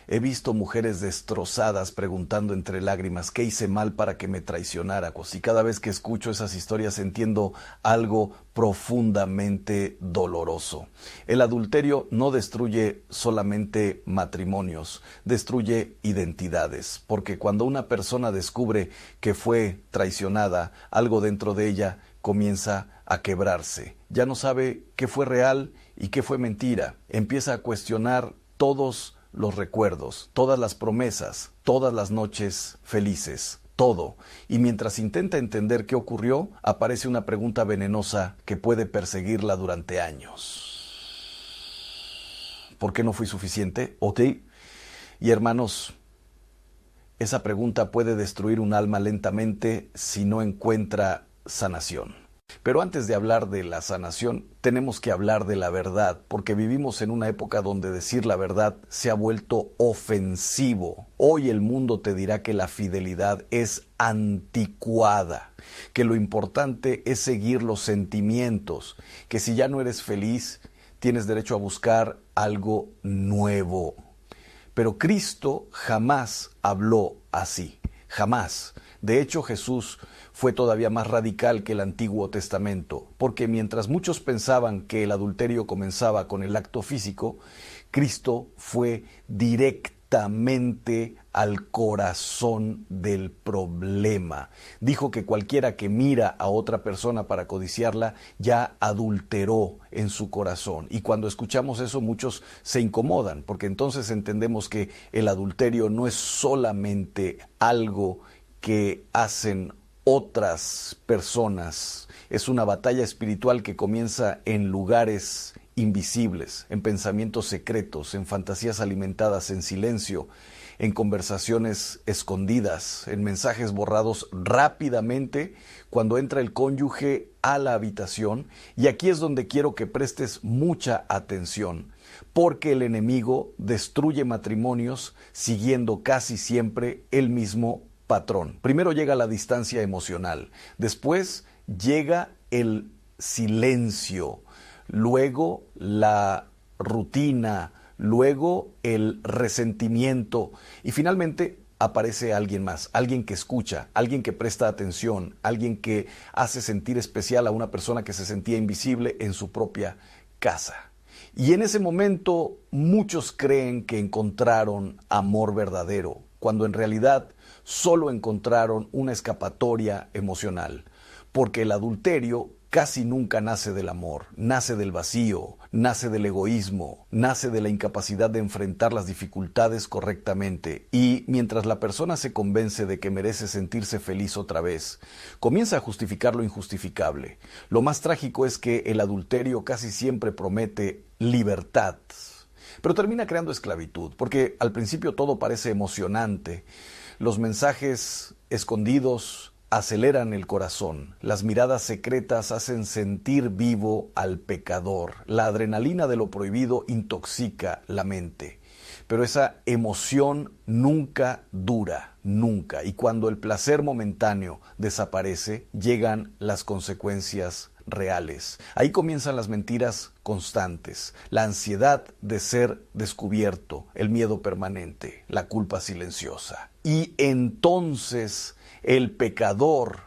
He visto mujeres destrozadas preguntando entre lágrimas: ¿qué hice mal para que me traicionara? Y cada vez que escucho esas historias entiendo algo profundamente doloroso. El adulterio no destruye solamente matrimonios, destruye identidades, porque cuando una persona descubre que fue traicionada, algo dentro de ella comienza a quebrarse. Ya no sabe qué fue real y qué fue mentira. Empieza a cuestionar todos los recuerdos, todas las promesas, todas las noches felices, todo. Y mientras intenta entender qué ocurrió, aparece una pregunta venenosa que puede perseguirla durante años. ¿Por qué no fui suficiente? ¿Ok? Y hermanos, esa pregunta puede destruir un alma lentamente si no encuentra sanación. Pero antes de hablar de la sanación, tenemos que hablar de la verdad, porque vivimos en una época donde decir la verdad se ha vuelto ofensivo. Hoy el mundo te dirá que la fidelidad es anticuada, que lo importante es seguir los sentimientos, que si ya no eres feliz, tienes derecho a buscar algo nuevo. Pero Cristo jamás habló así, jamás. De hecho, Jesús fue todavía más radical que el Antiguo Testamento, porque mientras muchos pensaban que el adulterio comenzaba con el acto físico, Cristo fue directamente al corazón del problema. Dijo que cualquiera que mira a otra persona para codiciarla ya adulteró en su corazón. Y cuando escuchamos eso, muchos se incomodan, porque entonces entendemos que el adulterio no es solamente algo que hacen otras personas, es una batalla espiritual que comienza en lugares invisibles, en pensamientos secretos, en fantasías alimentadas en silencio, en conversaciones escondidas, en mensajes borrados rápidamente cuando entra el cónyuge a la habitación. Y aquí es donde quiero que prestes mucha atención, porque el enemigo destruye matrimonios siguiendo casi siempre el mismo patrón. Primero llega la distancia emocional, después llega el silencio, luego la rutina, luego el resentimiento y finalmente aparece alguien más, alguien que escucha, alguien que presta atención, alguien que hace sentir especial a una persona que se sentía invisible en su propia casa. Y en ese momento muchos creen que encontraron amor verdadero, cuando en realidad solo encontraron una escapatoria emocional, porque el adulterio casi nunca nace del amor, nace del vacío, nace del egoísmo, nace de la incapacidad de enfrentar las dificultades correctamente. Y mientras la persona se convence de que merece sentirse feliz otra vez, comienza a justificar lo injustificable. Lo más trágico es que el adulterio casi siempre promete libertad, pero termina creando esclavitud, porque al principio todo parece emocionante. Los mensajes escondidos aceleran el corazón, las miradas secretas hacen sentir vivo al pecador, la adrenalina de lo prohibido intoxica la mente. Pero esa emoción nunca dura, nunca. Y cuando el placer momentáneo desaparece, llegan las consecuencias reales. Ahí comienzan las mentiras constantes, la ansiedad de ser descubierto, el miedo permanente, la culpa silenciosa. Y entonces el pecador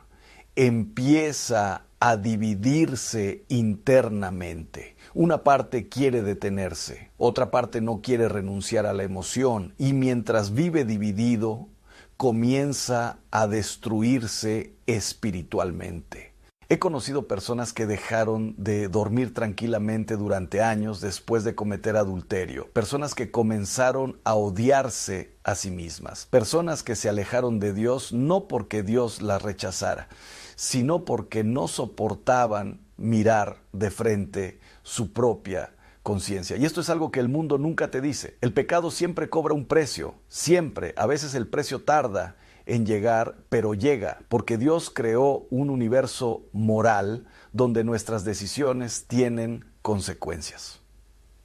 empieza a dividirse internamente. Una parte quiere detenerse, otra parte no quiere renunciar a la emoción, y mientras vive dividido, comienza a destruirse espiritualmente. He conocido personas que dejaron de dormir tranquilamente durante años después de cometer adulterio, personas que comenzaron a odiarse a sí mismas, personas que se alejaron de Dios no porque Dios las rechazara, sino porque no soportaban mirar de frente su propia conciencia. Y esto es algo que el mundo nunca te dice. El pecado siempre cobra un precio, siempre. A veces el precio tarda en llegar, pero llega, porque Dios creó un universo moral donde nuestras decisiones tienen consecuencias.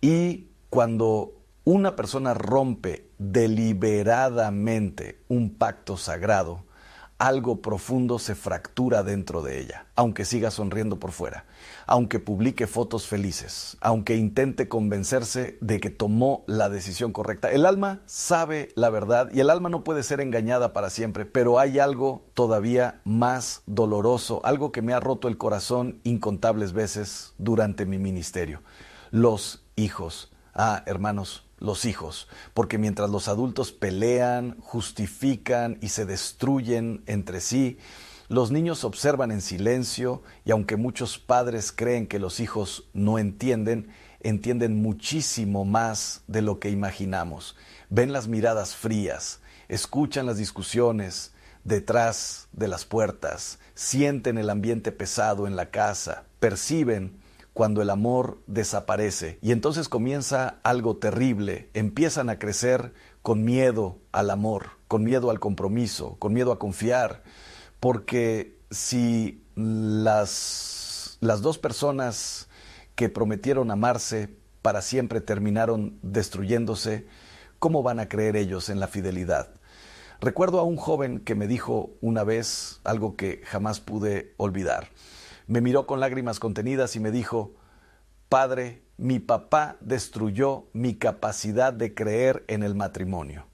Y cuando una persona rompe deliberadamente un pacto sagrado, algo profundo se fractura dentro de ella, aunque siga sonriendo por fuera, aunque publique fotos felices, aunque intente convencerse de que tomó la decisión correcta. El alma sabe la verdad y el alma no puede ser engañada para siempre, pero hay algo todavía más doloroso, algo que me ha roto el corazón incontables veces durante mi ministerio: los hijos. Hermanos, los hijos, porque mientras los adultos pelean, justifican y se destruyen entre sí, los niños observan en silencio, y aunque muchos padres creen que los hijos no entienden, entienden muchísimo más de lo que imaginamos. Ven las miradas frías, escuchan las discusiones detrás de las puertas, sienten el ambiente pesado en la casa, perciben cuando el amor desaparece. Y entonces comienza algo terrible. Empiezan a crecer con miedo al amor, con miedo al compromiso, con miedo a confiar. Porque si las dos personas que prometieron amarse para siempre terminaron destruyéndose, ¿cómo van a creer ellos en la fidelidad? Recuerdo a un joven que me dijo una vez algo que jamás pude olvidar. Me miró con lágrimas contenidas y me dijo: Padre, mi papá destruyó mi capacidad de creer en el matrimonio.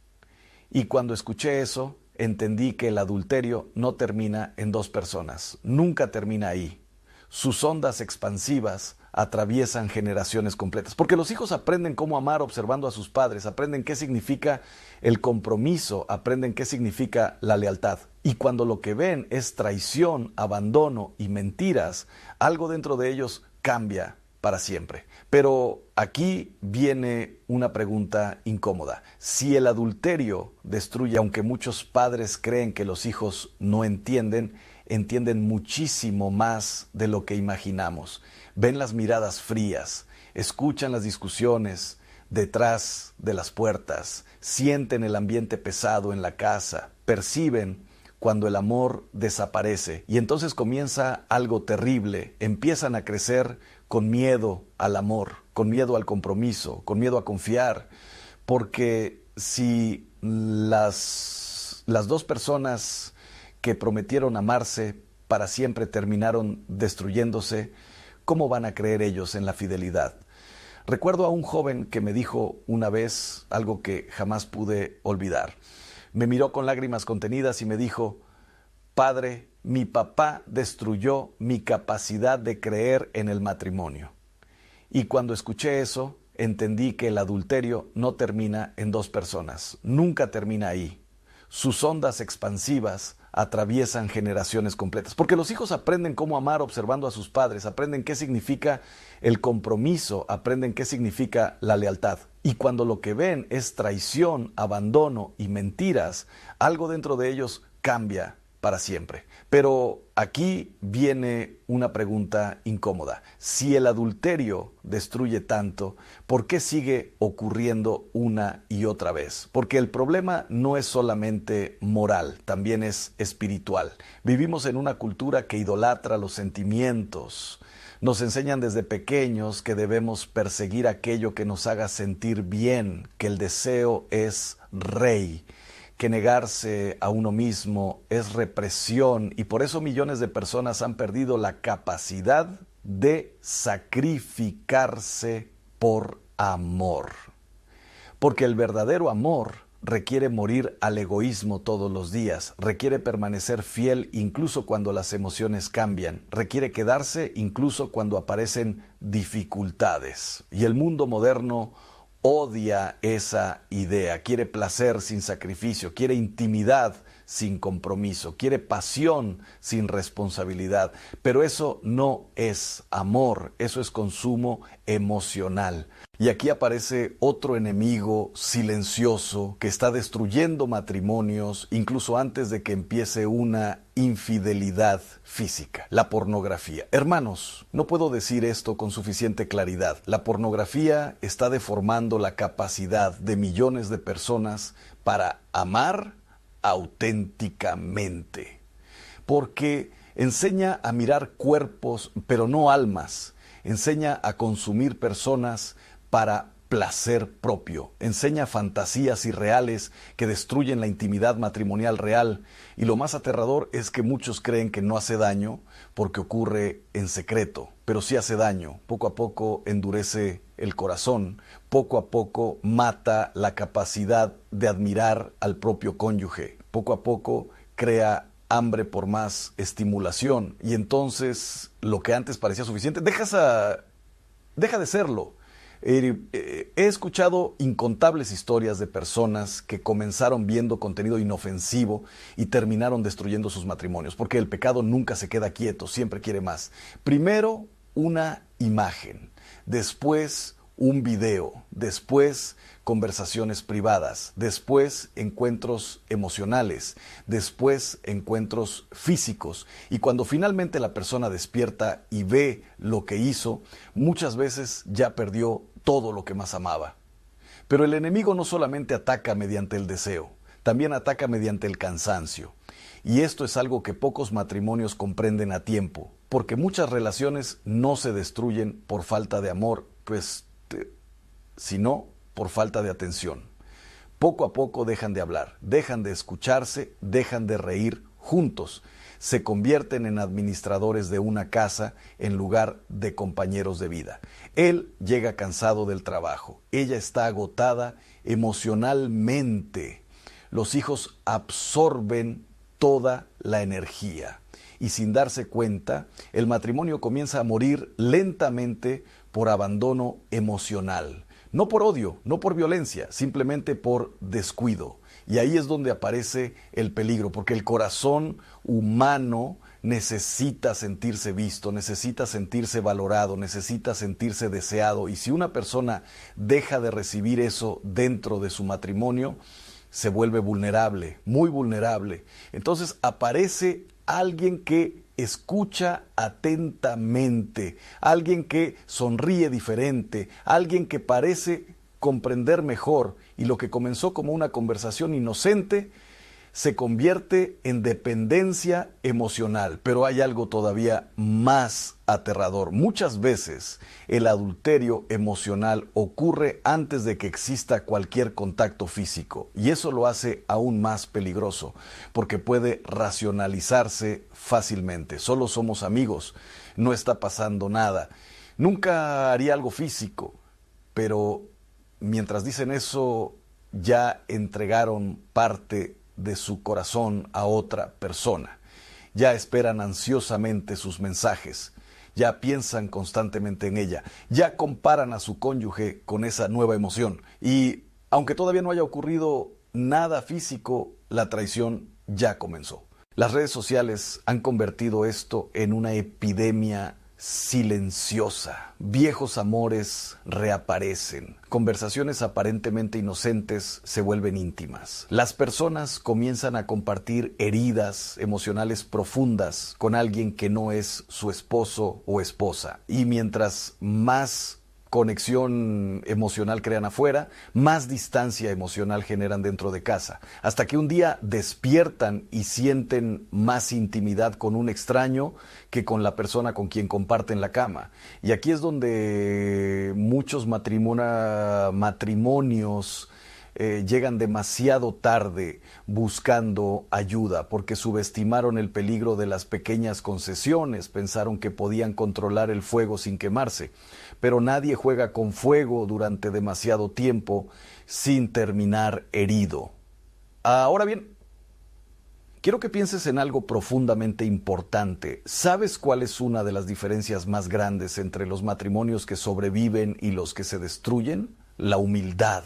Y cuando escuché eso, entendí que el adulterio no termina en dos personas, nunca termina ahí. Sus ondas expansivas atraviesan generaciones completas, porque los hijos aprenden cómo amar observando a sus padres, aprenden qué significa el compromiso, aprenden qué significa la lealtad. Y cuando lo que ven es traición, abandono y mentiras, algo dentro de ellos cambia para siempre. Pero aquí viene una pregunta incómoda. Si el adulterio destruye, aunque muchos padres creen que los hijos no entienden, entienden muchísimo más de lo que imaginamos. Ven las miradas frías, escuchan las discusiones detrás de las puertas, sienten el ambiente pesado en la casa, perciben cuando el amor desaparece. Y entonces comienza algo terrible. Empiezan a crecer con miedo al amor, con miedo al compromiso, con miedo a confiar. Porque si las dos personas que prometieron amarse para siempre terminaron destruyéndose, ¿cómo van a creer ellos en la fidelidad? Recuerdo a un joven que me dijo una vez algo que jamás pude olvidar. Me miró con lágrimas contenidas y me dijo: Padre, mi papá destruyó mi capacidad de creer en el matrimonio. Y cuando escuché eso, entendí que el adulterio no termina en dos personas, nunca termina ahí. Sus ondas expansivas atraviesan generaciones completas, porque los hijos aprenden cómo amar observando a sus padres, aprenden qué significa el compromiso, aprenden qué significa la lealtad. Y cuando lo que ven es traición, abandono y mentiras, algo dentro de ellos cambia para siempre. Pero aquí viene una pregunta incómoda. Si el adulterio destruye tanto, ¿por qué sigue ocurriendo una y otra vez? Porque el problema no es solamente moral, también es espiritual. Vivimos en una cultura que idolatra los sentimientos. Nos enseñan desde pequeños que debemos perseguir aquello que nos haga sentir bien, que el deseo es rey, que negarse a uno mismo es represión, y por eso millones de personas han perdido la capacidad de sacrificarse por amor. Porque el verdadero amor requiere morir al egoísmo todos los días, requiere permanecer fiel incluso cuando las emociones cambian, requiere quedarse incluso cuando aparecen dificultades. Y el mundo moderno odia esa idea, quiere placer sin sacrificio, quiere intimidad sin compromiso, quiere pasión sin responsabilidad. Pero eso no es amor, eso es consumo emocional. Y aquí aparece otro enemigo silencioso que está destruyendo matrimonios incluso antes de que empiece una infidelidad física: la pornografía. Hermanos, no puedo decir esto con suficiente claridad. La pornografía está deformando la capacidad de millones de personas para amar auténticamente. Porque enseña a mirar cuerpos, pero no almas. Enseña a consumir personas para placer propio. Enseña fantasías irreales que destruyen la intimidad matrimonial real. Y lo más aterrador es que muchos creen que no hace daño porque ocurre en secreto, pero sí hace daño. Poco a poco endurece el corazón, poco a poco mata la capacidad de admirar al propio cónyuge, poco a poco crea hambre por más estimulación, y entonces lo que antes parecía suficiente deja de serlo. He escuchado incontables historias de personas que comenzaron viendo contenido inofensivo y terminaron destruyendo sus matrimonios, porque el pecado nunca se queda quieto, siempre quiere más. Primero una imagen, después un video, después conversaciones privadas, después encuentros emocionales, después encuentros físicos. Y cuando finalmente la persona despierta y ve lo que hizo, muchas veces ya perdió todo lo que más amaba. Pero el enemigo no solamente ataca mediante el deseo, también ataca mediante el cansancio. Y esto es algo que pocos matrimonios comprenden a tiempo, porque muchas relaciones no se destruyen por falta de amor, sino por falta de atención. Poco a poco dejan de hablar, dejan de escucharse, dejan de reír juntos. Se convierten en administradores de una casa en lugar de compañeros de vida. Él llega cansado del trabajo, ella está agotada emocionalmente. Los hijos absorben toda la energía y sin darse cuenta, el matrimonio comienza a morir lentamente por abandono emocional. No por odio, no por violencia, simplemente por descuido. Y ahí es donde aparece el peligro, porque el corazón humano necesita sentirse visto, necesita sentirse valorado, necesita sentirse deseado. Y si una persona deja de recibir eso dentro de su matrimonio, se vuelve vulnerable, muy vulnerable. Entonces aparece alguien que escucha atentamente, alguien que sonríe diferente, alguien que parece comprender mejor, y lo que comenzó como una conversación inocente se convierte en dependencia emocional. Pero hay algo todavía más aterrador. Muchas veces el adulterio emocional ocurre antes de que exista cualquier contacto físico, y eso lo hace aún más peligroso, porque puede racionalizarse fácilmente. Solo somos amigos, no está pasando nada, nunca haría algo físico, pero mientras dicen eso, ya entregaron parte de su corazón a otra persona. Ya esperan ansiosamente sus mensajes, ya piensan constantemente en ella, ya comparan a su cónyuge con esa nueva emoción. Y aunque todavía no haya ocurrido nada físico, la traición ya comenzó. Las redes sociales han convertido esto en una epidemia silenciosa. Viejos amores reaparecen. Conversaciones aparentemente inocentes se vuelven íntimas. Las personas comienzan a compartir heridas emocionales profundas con alguien que no es su esposo o esposa. Y mientras más conexión emocional crean afuera, más distancia emocional generan dentro de casa, hasta que un día despiertan y sienten más intimidad con un extraño que con la persona con quien comparten la cama. Y aquí es donde muchos matrimonios llegan demasiado tarde buscando ayuda, porque subestimaron el peligro de las pequeñas concesiones, pensaron que podían controlar el fuego sin quemarse. Pero nadie juega con fuego durante demasiado tiempo sin terminar herido. Ahora bien, quiero que pienses en algo profundamente importante. ¿Sabes cuál es una de las diferencias más grandes entre los matrimonios que sobreviven y los que se destruyen? La humildad.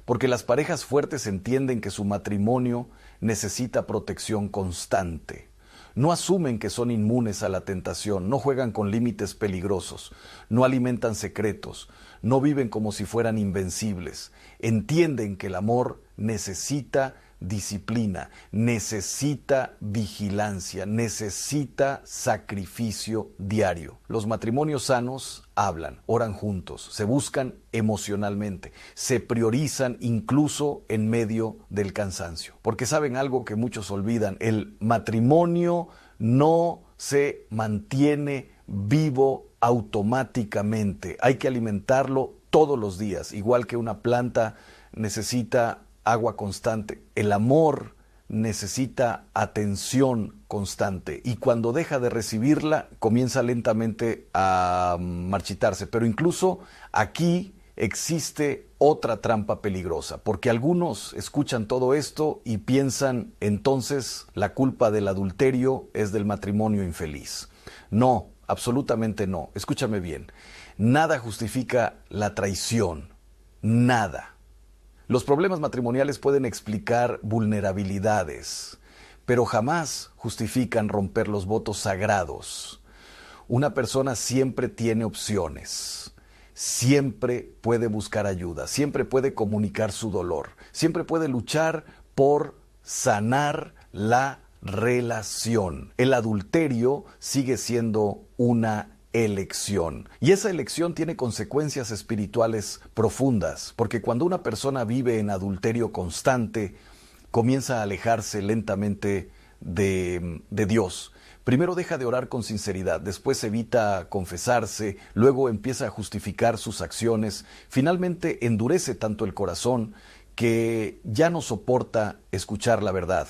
Porque las parejas fuertes entienden que su matrimonio necesita protección constante. No asumen que son inmunes a la tentación, no juegan con límites peligrosos, no alimentan secretos, no viven como si fueran invencibles. Entienden que el amor necesita disciplina, necesita vigilancia, necesita sacrificio diario. Los matrimonios sanos hablan, oran juntos, se buscan emocionalmente, se priorizan incluso en medio del cansancio. Porque saben algo que muchos olvidan: el matrimonio no se mantiene vivo automáticamente. Hay que alimentarlo todos los días, igual que una planta necesita agua constante. El amor necesita atención constante, y cuando deja de recibirla comienza lentamente a marchitarse. Pero incluso aquí existe otra trampa peligrosa, porque algunos escuchan todo esto y piensan entonces la culpa del adulterio es del matrimonio infeliz. No, absolutamente no. Escúchame bien, nada justifica la traición, nada. Los problemas matrimoniales pueden explicar vulnerabilidades, pero jamás justifican romper los votos sagrados. Una persona siempre tiene opciones. siempre puede buscar ayuda, siempre puede comunicar su dolor, siempre puede luchar por sanar la relación. El adulterio sigue siendo una elección. Y esa elección tiene consecuencias espirituales profundas, porque cuando una persona vive en adulterio constante, comienza a alejarse lentamente de Dios. Primero deja de orar con sinceridad, después evita confesarse, luego empieza a justificar sus acciones, finalmente endurece tanto el corazón que ya no soporta escuchar la verdad.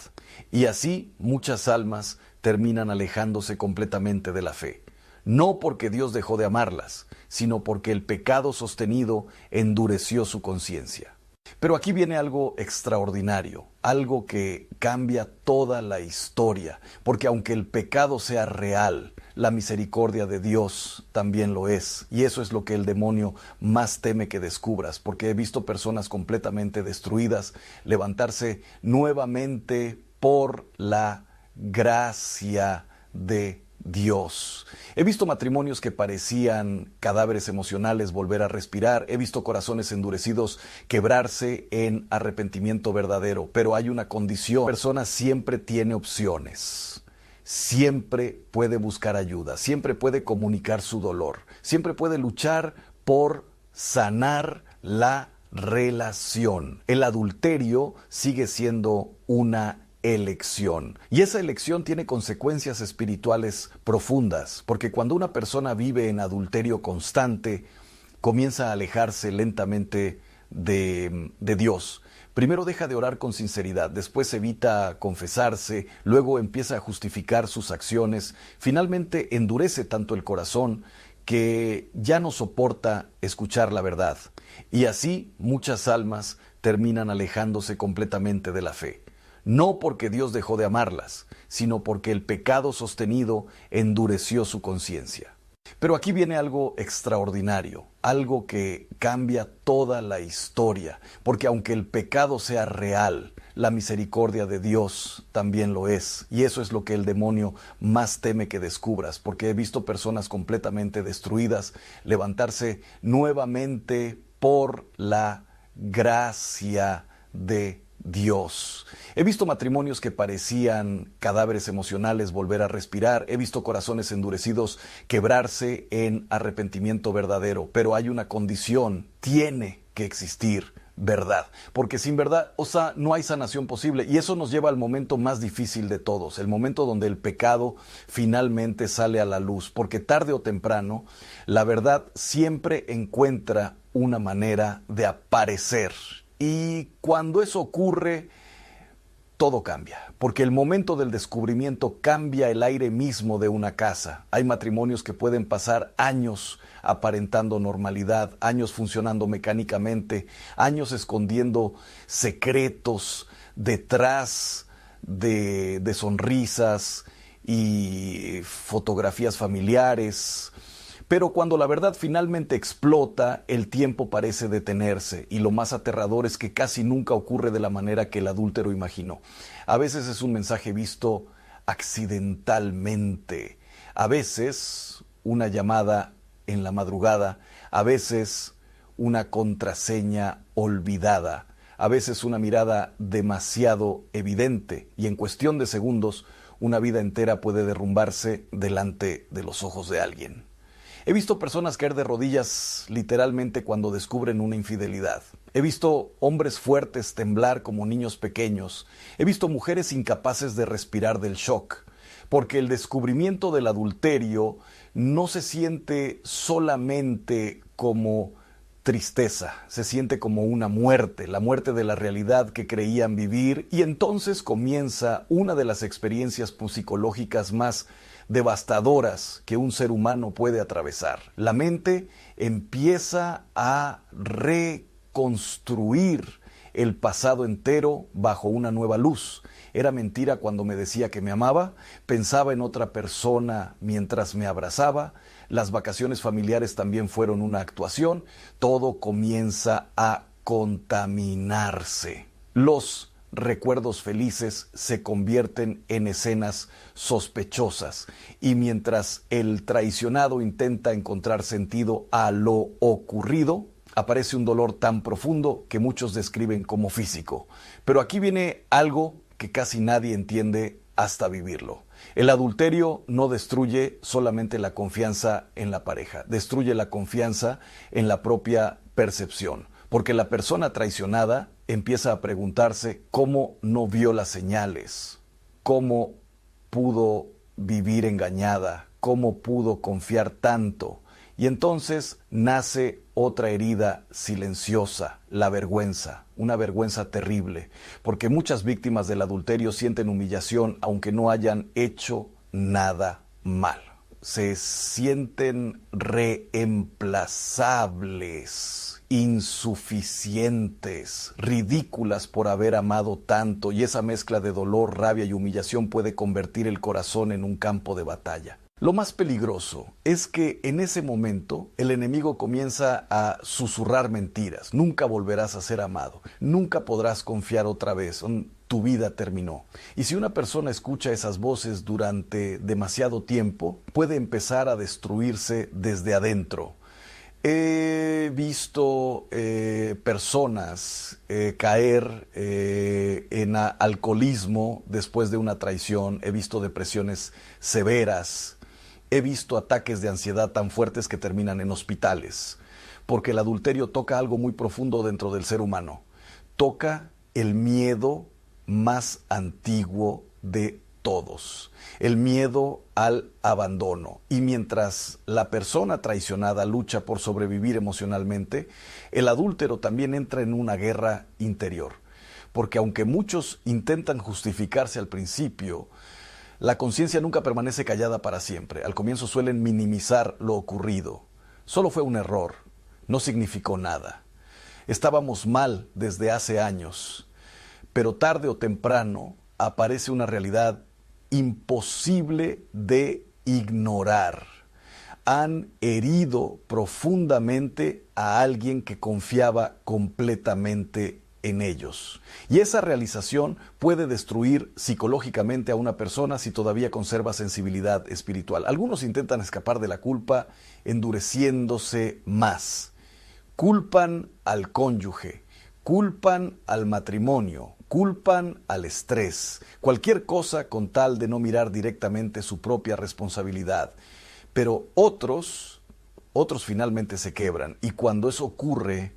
Y así muchas almas terminan alejándose completamente de la fe. No porque Dios dejó de amarlas, sino porque el pecado sostenido endureció su conciencia. Pero aquí viene algo extraordinario, algo que cambia toda la historia, porque aunque el pecado sea real, la misericordia de Dios también lo es. Y eso es lo que el demonio más teme que descubras, porque he visto personas completamente destruidas levantarse nuevamente por la gracia de Dios. He visto matrimonios que parecían cadáveres emocionales volver a respirar. He visto corazones endurecidos quebrarse en arrepentimiento verdadero. Pero hay una condición. La persona siempre tiene opciones. Siempre puede buscar ayuda. Siempre puede comunicar su dolor. Siempre puede luchar por sanar la relación. El adulterio sigue siendo una elección. Y esa elección tiene consecuencias espirituales profundas, porque cuando una persona vive en adulterio constante, comienza a alejarse lentamente de Dios. Primero deja de orar con sinceridad, después evita confesarse, luego empieza a justificar sus acciones, finalmente endurece tanto el corazón que ya no soporta escuchar la verdad. Y así muchas almas terminan alejándose completamente de la fe. No porque Dios dejó de amarlas, sino porque el pecado sostenido endureció su conciencia. Pero aquí viene algo extraordinario, algo que cambia toda la historia, porque aunque el pecado sea real, la misericordia de Dios también lo es. Y eso es lo que el demonio más teme que descubras, porque he visto personas completamente destruidas levantarse nuevamente por la gracia de Dios. He visto matrimonios que parecían cadáveres emocionales volver a respirar. He visto corazones endurecidos quebrarse en arrepentimiento verdadero. Pero hay una condición: tiene que existir verdad, porque sin verdad, no hay sanación posible. Y eso nos lleva al momento más difícil de todos, el momento donde el pecado finalmente sale a la luz, porque tarde o temprano la verdad siempre encuentra una manera de aparecer. Y cuando eso ocurre, todo cambia, porque el momento del descubrimiento cambia el aire mismo de una casa. Hay matrimonios que pueden pasar años aparentando normalidad, años funcionando mecánicamente, años escondiendo secretos detrás de sonrisas y fotografías familiares. Pero cuando la verdad finalmente explota, el tiempo parece detenerse, y lo más aterrador es que casi nunca ocurre de la manera que el adúltero imaginó. A veces es un mensaje visto accidentalmente, a veces una llamada en la madrugada, a veces una contraseña olvidada, a veces una mirada demasiado evidente, y en cuestión de segundos una vida entera puede derrumbarse delante de los ojos de alguien. He visto personas caer de rodillas literalmente cuando descubren una infidelidad. He visto hombres fuertes temblar como niños pequeños. He visto mujeres incapaces de respirar del shock, porque el descubrimiento del adulterio no se siente solamente como tristeza, se siente como una muerte, la muerte de la realidad que creían vivir, y entonces comienza una de las experiencias psicológicas más devastadoras que un ser humano puede atravesar. La mente empieza a reconstruir el pasado entero bajo una nueva luz. Era mentira cuando me decía que me amaba, pensaba en otra persona mientras me abrazaba, las vacaciones familiares también fueron una actuación, todo comienza a contaminarse. Los recuerdos felices se convierten en escenas sospechosas. Y mientras el traicionado intenta encontrar sentido a lo ocurrido, aparece un dolor tan profundo que muchos describen como físico. Pero aquí viene algo que casi nadie entiende hasta vivirlo. El adulterio no destruye solamente la confianza en la pareja, destruye la confianza en la propia percepción, porque la persona traicionada empieza a preguntarse cómo no vio las señales, cómo pudo vivir engañada, cómo pudo confiar tanto. Y entonces nace otra herida silenciosa, la vergüenza, una vergüenza terrible, porque muchas víctimas del adulterio sienten humillación aunque no hayan hecho nada mal. Se sienten reemplazables, insuficientes, ridículas por haber amado tanto, y esa mezcla de dolor, rabia y humillación puede convertir el corazón en un campo de batalla. Lo más peligroso es que en ese momento el enemigo comienza a susurrar mentiras. Nunca volverás a ser amado, nunca podrás confiar otra vez, tu vida terminó. Y si una persona escucha esas voces durante demasiado tiempo, puede empezar a destruirse desde adentro. He visto personas caer en alcoholismo después de una traición, he visto depresiones severas. He visto ataques de ansiedad tan fuertes que terminan en hospitales, porque el adulterio toca algo muy profundo dentro del ser humano. Toca el miedo más antiguo de todos, el miedo al abandono. Y mientras la persona traicionada lucha por sobrevivir emocionalmente, el adúltero también entra en una guerra interior, porque aunque muchos intentan justificarse al principio, la conciencia nunca permanece callada para siempre. Al comienzo suelen minimizar lo ocurrido. Solo fue un error, no significó nada. Estábamos mal desde hace años, pero tarde o temprano aparece una realidad imposible de ignorar. Han herido profundamente a alguien que confiaba completamente en ellos. Y esa realización puede destruir psicológicamente a una persona si todavía conserva sensibilidad espiritual. Algunos intentan escapar de la culpa endureciéndose más. Culpan al cónyuge, culpan al matrimonio, culpan al estrés, cualquier cosa con tal de no mirar directamente su propia responsabilidad. Pero otros finalmente se quebran, y cuando eso ocurre,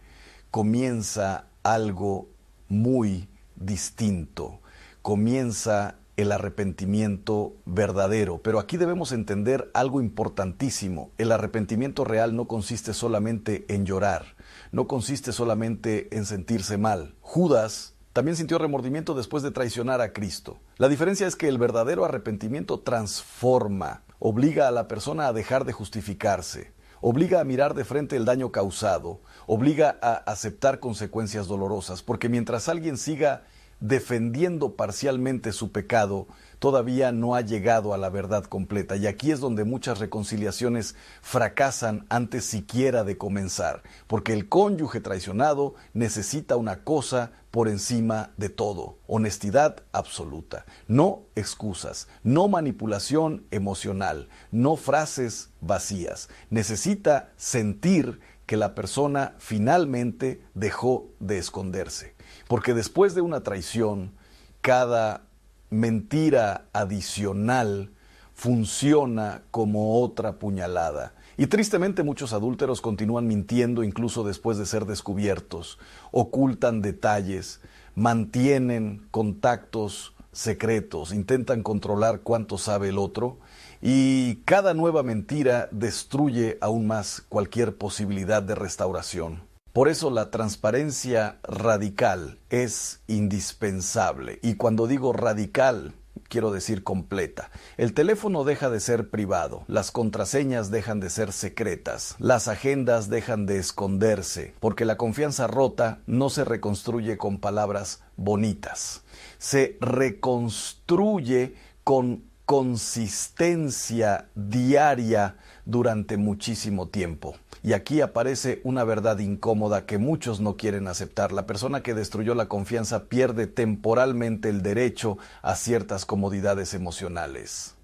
comienza algo muy distinto. Comienza el arrepentimiento verdadero. Pero aquí debemos entender algo importantísimo. El arrepentimiento real no consiste solamente en llorar, no consiste solamente en sentirse mal. Judas también sintió remordimiento después de traicionar a Cristo. La diferencia es que el verdadero arrepentimiento transforma, obliga a la persona a dejar de justificarse, obliga a mirar de frente el daño causado, obliga a aceptar consecuencias dolorosas, porque mientras alguien siga defendiendo parcialmente su pecado, todavía no ha llegado a la verdad completa. Y aquí es donde muchas reconciliaciones fracasan antes siquiera de comenzar, porque el cónyuge traicionado necesita una cosa por encima de todo: honestidad absoluta, no excusas, no manipulación emocional, no frases vacías. Necesita sentir que la persona finalmente dejó de esconderse, porque después de una traición, cada mentira adicional funciona como otra puñalada. Y tristemente muchos adúlteros continúan mintiendo incluso después de ser descubiertos, ocultan detalles, mantienen contactos secretos, intentan controlar cuánto sabe el otro, y cada nueva mentira destruye aún más cualquier posibilidad de restauración. Por eso la transparencia radical es indispensable. Y cuando digo radical, quiero decir completa. El teléfono deja de ser privado, las contraseñas dejan de ser secretas, las agendas dejan de esconderse, porque la confianza rota no se reconstruye con palabras bonitas. Se reconstruye con consistencia diaria durante muchísimo tiempo. Y aquí aparece una verdad incómoda que muchos no quieren aceptar. La persona que destruyó la confianza pierde temporalmente el derecho a ciertas comodidades emocionales.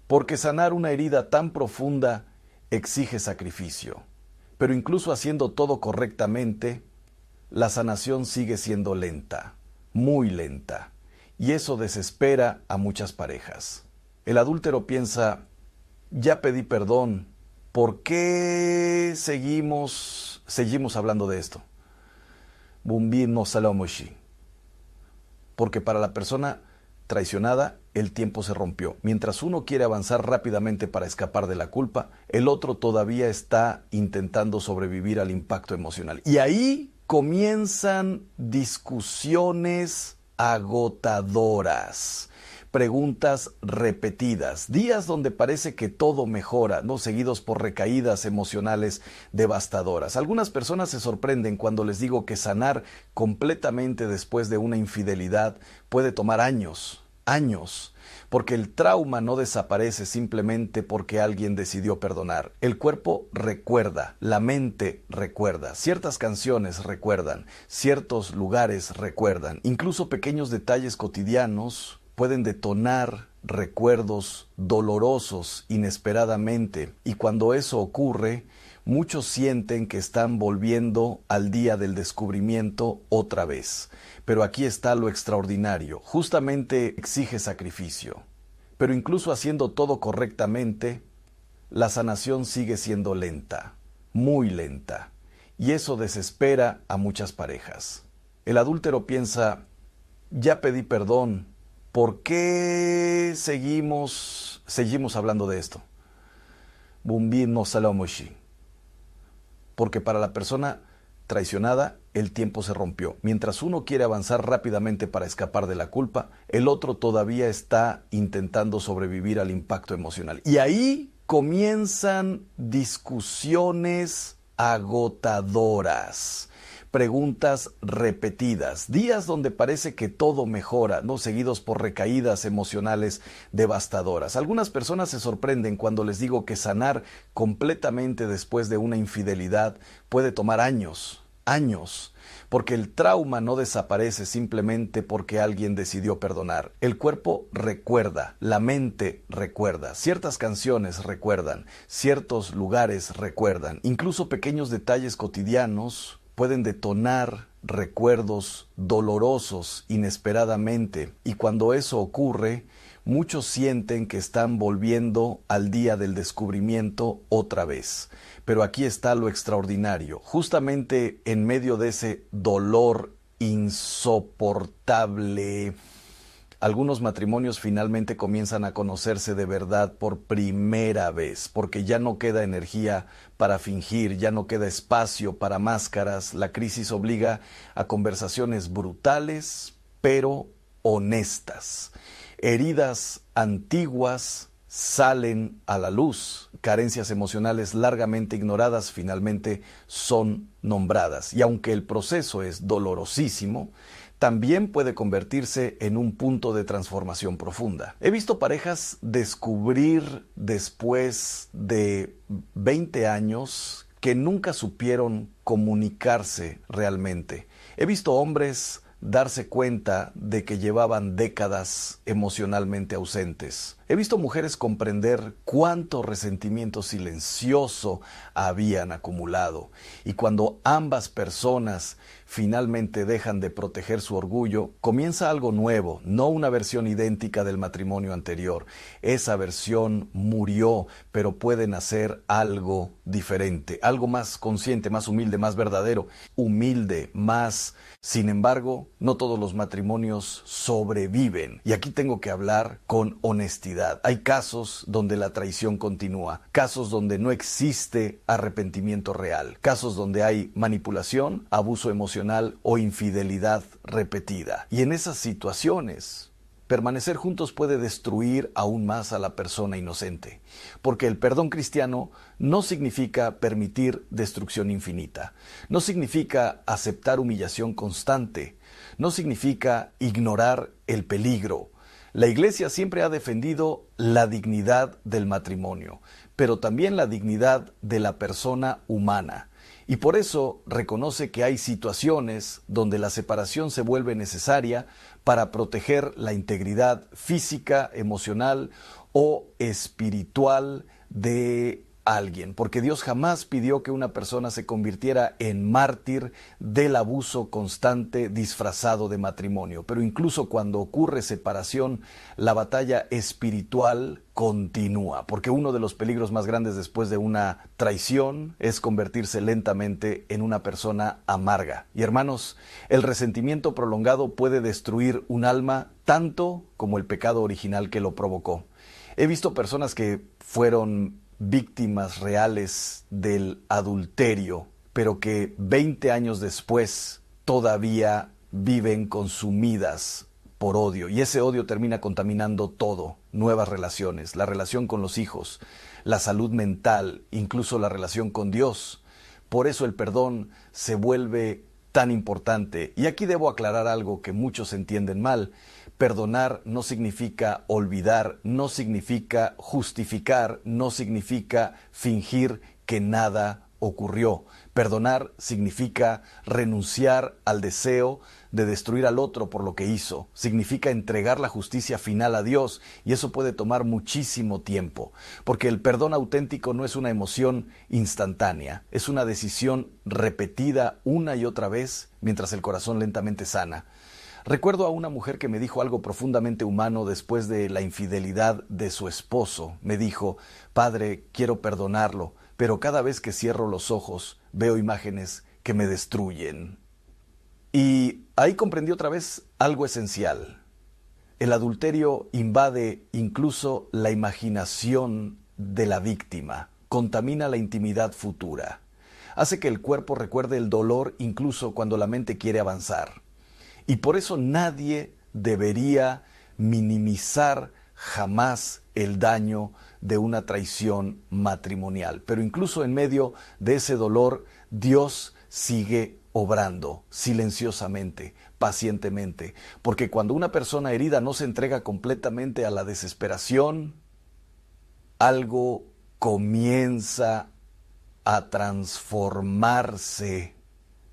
Porque sanar una herida tan profunda exige sacrificio. Pero incluso haciendo todo correctamente, la sanación sigue siendo lenta, muy lenta. Y eso desespera a muchas parejas. El adúltero piensa, ya pedí perdón, ¿por qué seguimos hablando de esto? Bumbino salamoshi. Porque para la persona traicionada, el tiempo se rompió. Mientras uno quiere avanzar rápidamente para escapar de la culpa, el otro todavía está intentando sobrevivir al impacto emocional. Y ahí comienzan discusiones agotadoras, preguntas repetidas, días donde parece que todo mejora, ¿no? Seguidos por recaídas emocionales devastadoras. Algunas personas se sorprenden cuando les digo que sanar completamente después de una infidelidad puede tomar años, porque el trauma no desaparece simplemente porque alguien decidió perdonar. El cuerpo recuerda, la mente recuerda, ciertas canciones recuerdan, ciertos lugares recuerdan, incluso pequeños detalles cotidianos pueden detonar recuerdos dolorosos inesperadamente, y cuando eso ocurre, muchos sienten que están volviendo al día del descubrimiento otra vez. Pero aquí está lo extraordinario. Justamente exige sacrificio. Pero incluso haciendo todo correctamente, la sanación sigue siendo lenta, muy lenta. Y eso desespera a muchas parejas. El adúltero piensa, ya pedí perdón, ¿por qué seguimos hablando de esto? Bumbino salamoshi. Porque para la persona traicionada, el tiempo se rompió. Mientras uno quiere avanzar rápidamente para escapar de la culpa, el otro todavía está intentando sobrevivir al impacto emocional. Y ahí comienzan discusiones agotadoras, preguntas repetidas, días donde parece que todo mejora, ¿no? Seguidos por recaídas emocionales devastadoras. Algunas personas se sorprenden cuando les digo que sanar completamente después de una infidelidad puede tomar años, porque el trauma no desaparece simplemente porque alguien decidió perdonar. El cuerpo recuerda, la mente recuerda, ciertas canciones recuerdan, ciertos lugares recuerdan, incluso pequeños detalles cotidianos pueden detonar recuerdos dolorosos inesperadamente, y cuando eso ocurre, muchos sienten que están volviendo al día del descubrimiento otra vez. Pero aquí está lo extraordinario. Justamente en medio de ese dolor insoportable, algunos matrimonios finalmente comienzan a conocerse de verdad por primera vez, porque ya no queda energía para fingir, ya no queda espacio para máscaras. La crisis obliga a conversaciones brutales, pero honestas. Heridas antiguas salen a la luz. Carencias emocionales largamente ignoradas finalmente son nombradas. Y aunque el proceso es dolorosísimo, también puede convertirse en un punto de transformación profunda. He visto parejas descubrir después de 20 años que nunca supieron comunicarse realmente. He visto hombres darse cuenta de que llevaban décadas emocionalmente ausentes. He visto mujeres comprender cuánto resentimiento silencioso habían acumulado. Y cuando ambas personas finalmente dejan de proteger su orgullo, comienza algo nuevo, no una versión idéntica del matrimonio anterior. Esa versión murió, pero puede nacer algo diferente, algo más consciente, más humilde, más verdadero, humilde, más... Sin embargo, no todos los matrimonios sobreviven. Y aquí tengo que hablar con honestidad. Hay casos donde la traición continúa, casos donde no existe arrepentimiento real, casos donde hay manipulación, abuso emocional o infidelidad repetida. Y en esas situaciones, permanecer juntos puede destruir aún más a la persona inocente, porque el perdón cristiano no significa permitir destrucción infinita, no significa aceptar humillación constante, no significa ignorar el peligro. La Iglesia siempre ha defendido la dignidad del matrimonio, pero también la dignidad de la persona humana. Y por eso reconoce que hay situaciones donde la separación se vuelve necesaria para proteger la integridad física, emocional o espiritual de alguien, porque Dios jamás pidió que una persona se convirtiera en mártir del abuso constante disfrazado de matrimonio. Pero incluso cuando ocurre separación, la batalla espiritual continúa, porque uno de los peligros más grandes después de una traición es convertirse lentamente en una persona amarga. Y hermanos, el resentimiento prolongado puede destruir un alma tanto como el pecado original que lo provocó. He visto personas que fueron víctimas reales del adulterio, pero que 20 años después todavía viven consumidas por odio, y ese odio termina contaminando todo: nuevas relaciones, la relación con los hijos, la salud mental, incluso la relación con Dios. Por eso el perdón se vuelve tan importante. Y aquí debo aclarar algo que muchos entienden mal. Perdonar no significa olvidar, no significa justificar, no significa fingir que nada ocurrió. Perdonar significa renunciar al deseo de destruir al otro por lo que hizo. Significa entregar la justicia final a Dios, y eso puede tomar muchísimo tiempo, porque el perdón auténtico no es una emoción instantánea, es una decisión repetida una y otra vez mientras el corazón lentamente sana. Recuerdo a una mujer que me dijo algo profundamente humano después de la infidelidad de su esposo. Me dijo: Padre, quiero perdonarlo, pero cada vez que cierro los ojos veo imágenes que me destruyen. Y ahí comprendí otra vez algo esencial. El adulterio invade incluso la imaginación de la víctima, contamina la intimidad futura, hace que el cuerpo recuerde el dolor incluso cuando la mente quiere avanzar. Y por eso nadie debería minimizar jamás el daño de una traición matrimonial. Pero incluso en medio de ese dolor, Dios sigue obrando silenciosamente, pacientemente. Porque cuando una persona herida no se entrega completamente a la desesperación, algo comienza a transformarse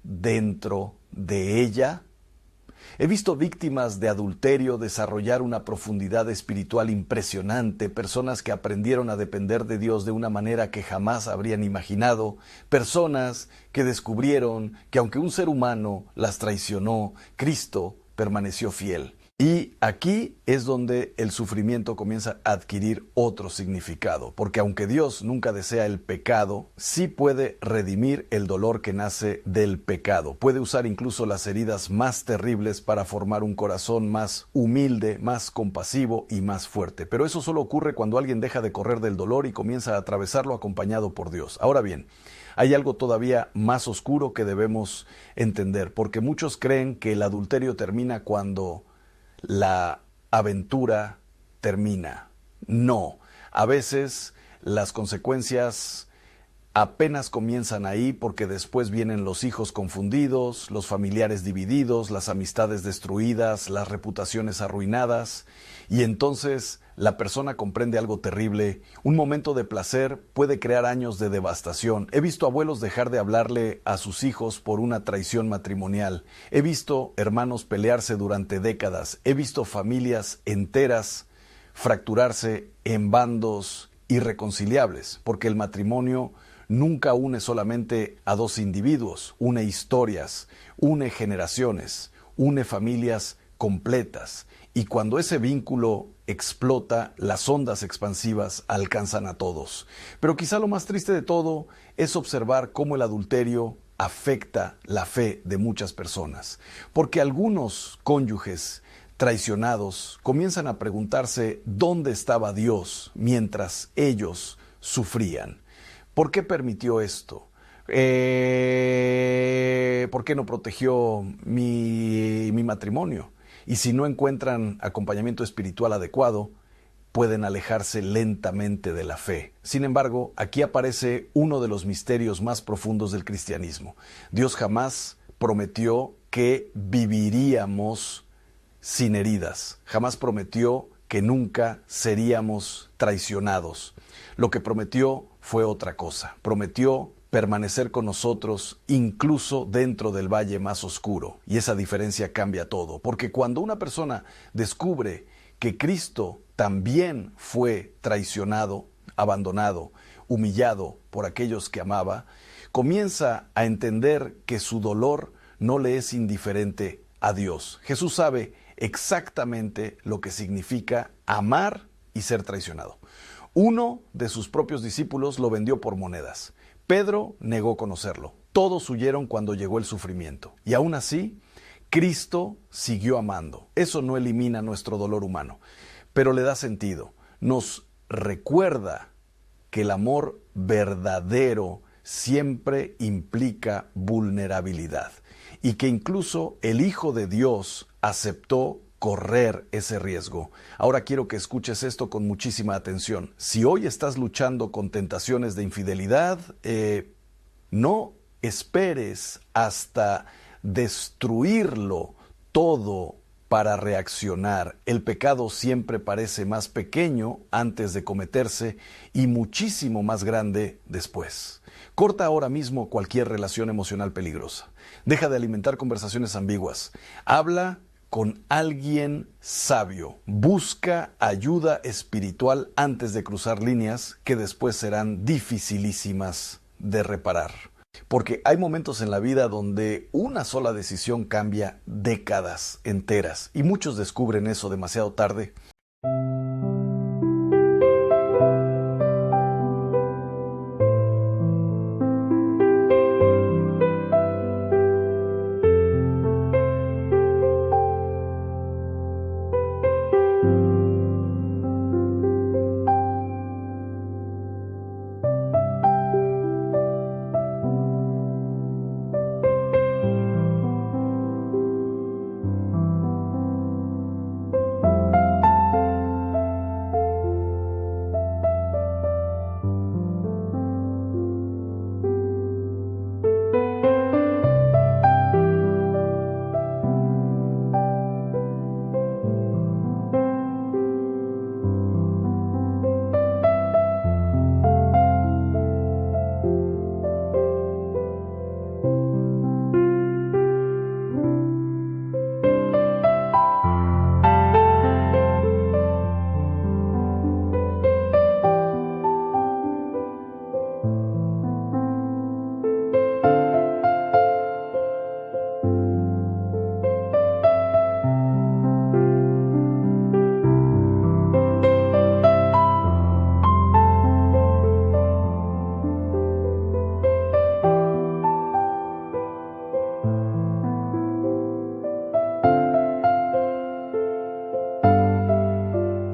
dentro de ella. He visto víctimas de adulterio desarrollar una profundidad espiritual impresionante, personas que aprendieron a depender de Dios de una manera que jamás habrían imaginado, personas que descubrieron que aunque un ser humano las traicionó, Cristo permaneció fiel. Y aquí es donde el sufrimiento comienza a adquirir otro significado, porque aunque Dios nunca desea el pecado, sí puede redimir el dolor que nace del pecado. Puede usar incluso las heridas más terribles para formar un corazón más humilde, más compasivo y más fuerte. Pero eso solo ocurre cuando alguien deja de correr del dolor y comienza a atravesarlo acompañado por Dios. Ahora bien, hay algo todavía más oscuro que debemos entender, porque muchos creen que el adulterio termina cuando la aventura termina. No, a veces las consecuencias apenas comienzan ahí, porque después vienen los hijos confundidos, los familiares divididos, las amistades destruidas, las reputaciones arruinadas, y entonces la persona comprende algo terrible. Un momento de placer puede crear años de devastación. He visto abuelos dejar de hablarle a sus hijos por una traición matrimonial. He visto hermanos pelearse durante décadas. He visto familias enteras fracturarse en bandos irreconciliables, porque el matrimonio nunca une solamente a dos individuos, une historias, une generaciones, une familias completas. Y cuando ese vínculo explota, las ondas expansivas alcanzan a todos. Pero quizá lo más triste de todo es observar cómo el adulterio afecta la fe de muchas personas. Porque algunos cónyuges traicionados comienzan a preguntarse dónde estaba Dios mientras ellos sufrían. ¿Por qué permitió esto? ¿Por qué no protegió mi matrimonio? Y si no encuentran acompañamiento espiritual adecuado, pueden alejarse lentamente de la fe. Sin embargo, aquí aparece uno de los misterios más profundos del cristianismo. Dios jamás prometió que viviríamos sin heridas. Jamás prometió que nunca seríamos traicionados. Lo que prometió fue otra cosa. Prometió permanecer con nosotros incluso dentro del valle más oscuro. Y esa diferencia cambia todo. Porque cuando una persona descubre que Cristo también fue traicionado, abandonado, humillado por aquellos que amaba, comienza a entender que su dolor no le es indiferente a Dios. Jesús sabe exactamente lo que significa amar y ser traicionado. Uno de sus propios discípulos lo vendió por monedas. Pedro negó conocerlo. Todos huyeron cuando llegó el sufrimiento. Y aún así, Cristo siguió amando. Eso no elimina nuestro dolor humano, pero le da sentido. Nos recuerda que el amor verdadero siempre implica vulnerabilidad y que incluso el Hijo de Dios aceptó correr ese riesgo. Ahora quiero que escuches esto con muchísima atención. Si hoy estás luchando con tentaciones de infidelidad, no esperes hasta destruirlo todo para reaccionar. El pecado siempre parece más pequeño antes de cometerse y muchísimo más grande después. Corta ahora mismo cualquier relación emocional peligrosa. Deja de alimentar conversaciones ambiguas. Habla con alguien sabio. Busca ayuda espiritual antes de cruzar líneas que después serán dificilísimas de reparar. Porque hay momentos en la vida donde una sola decisión cambia décadas enteras y muchos descubren eso demasiado tarde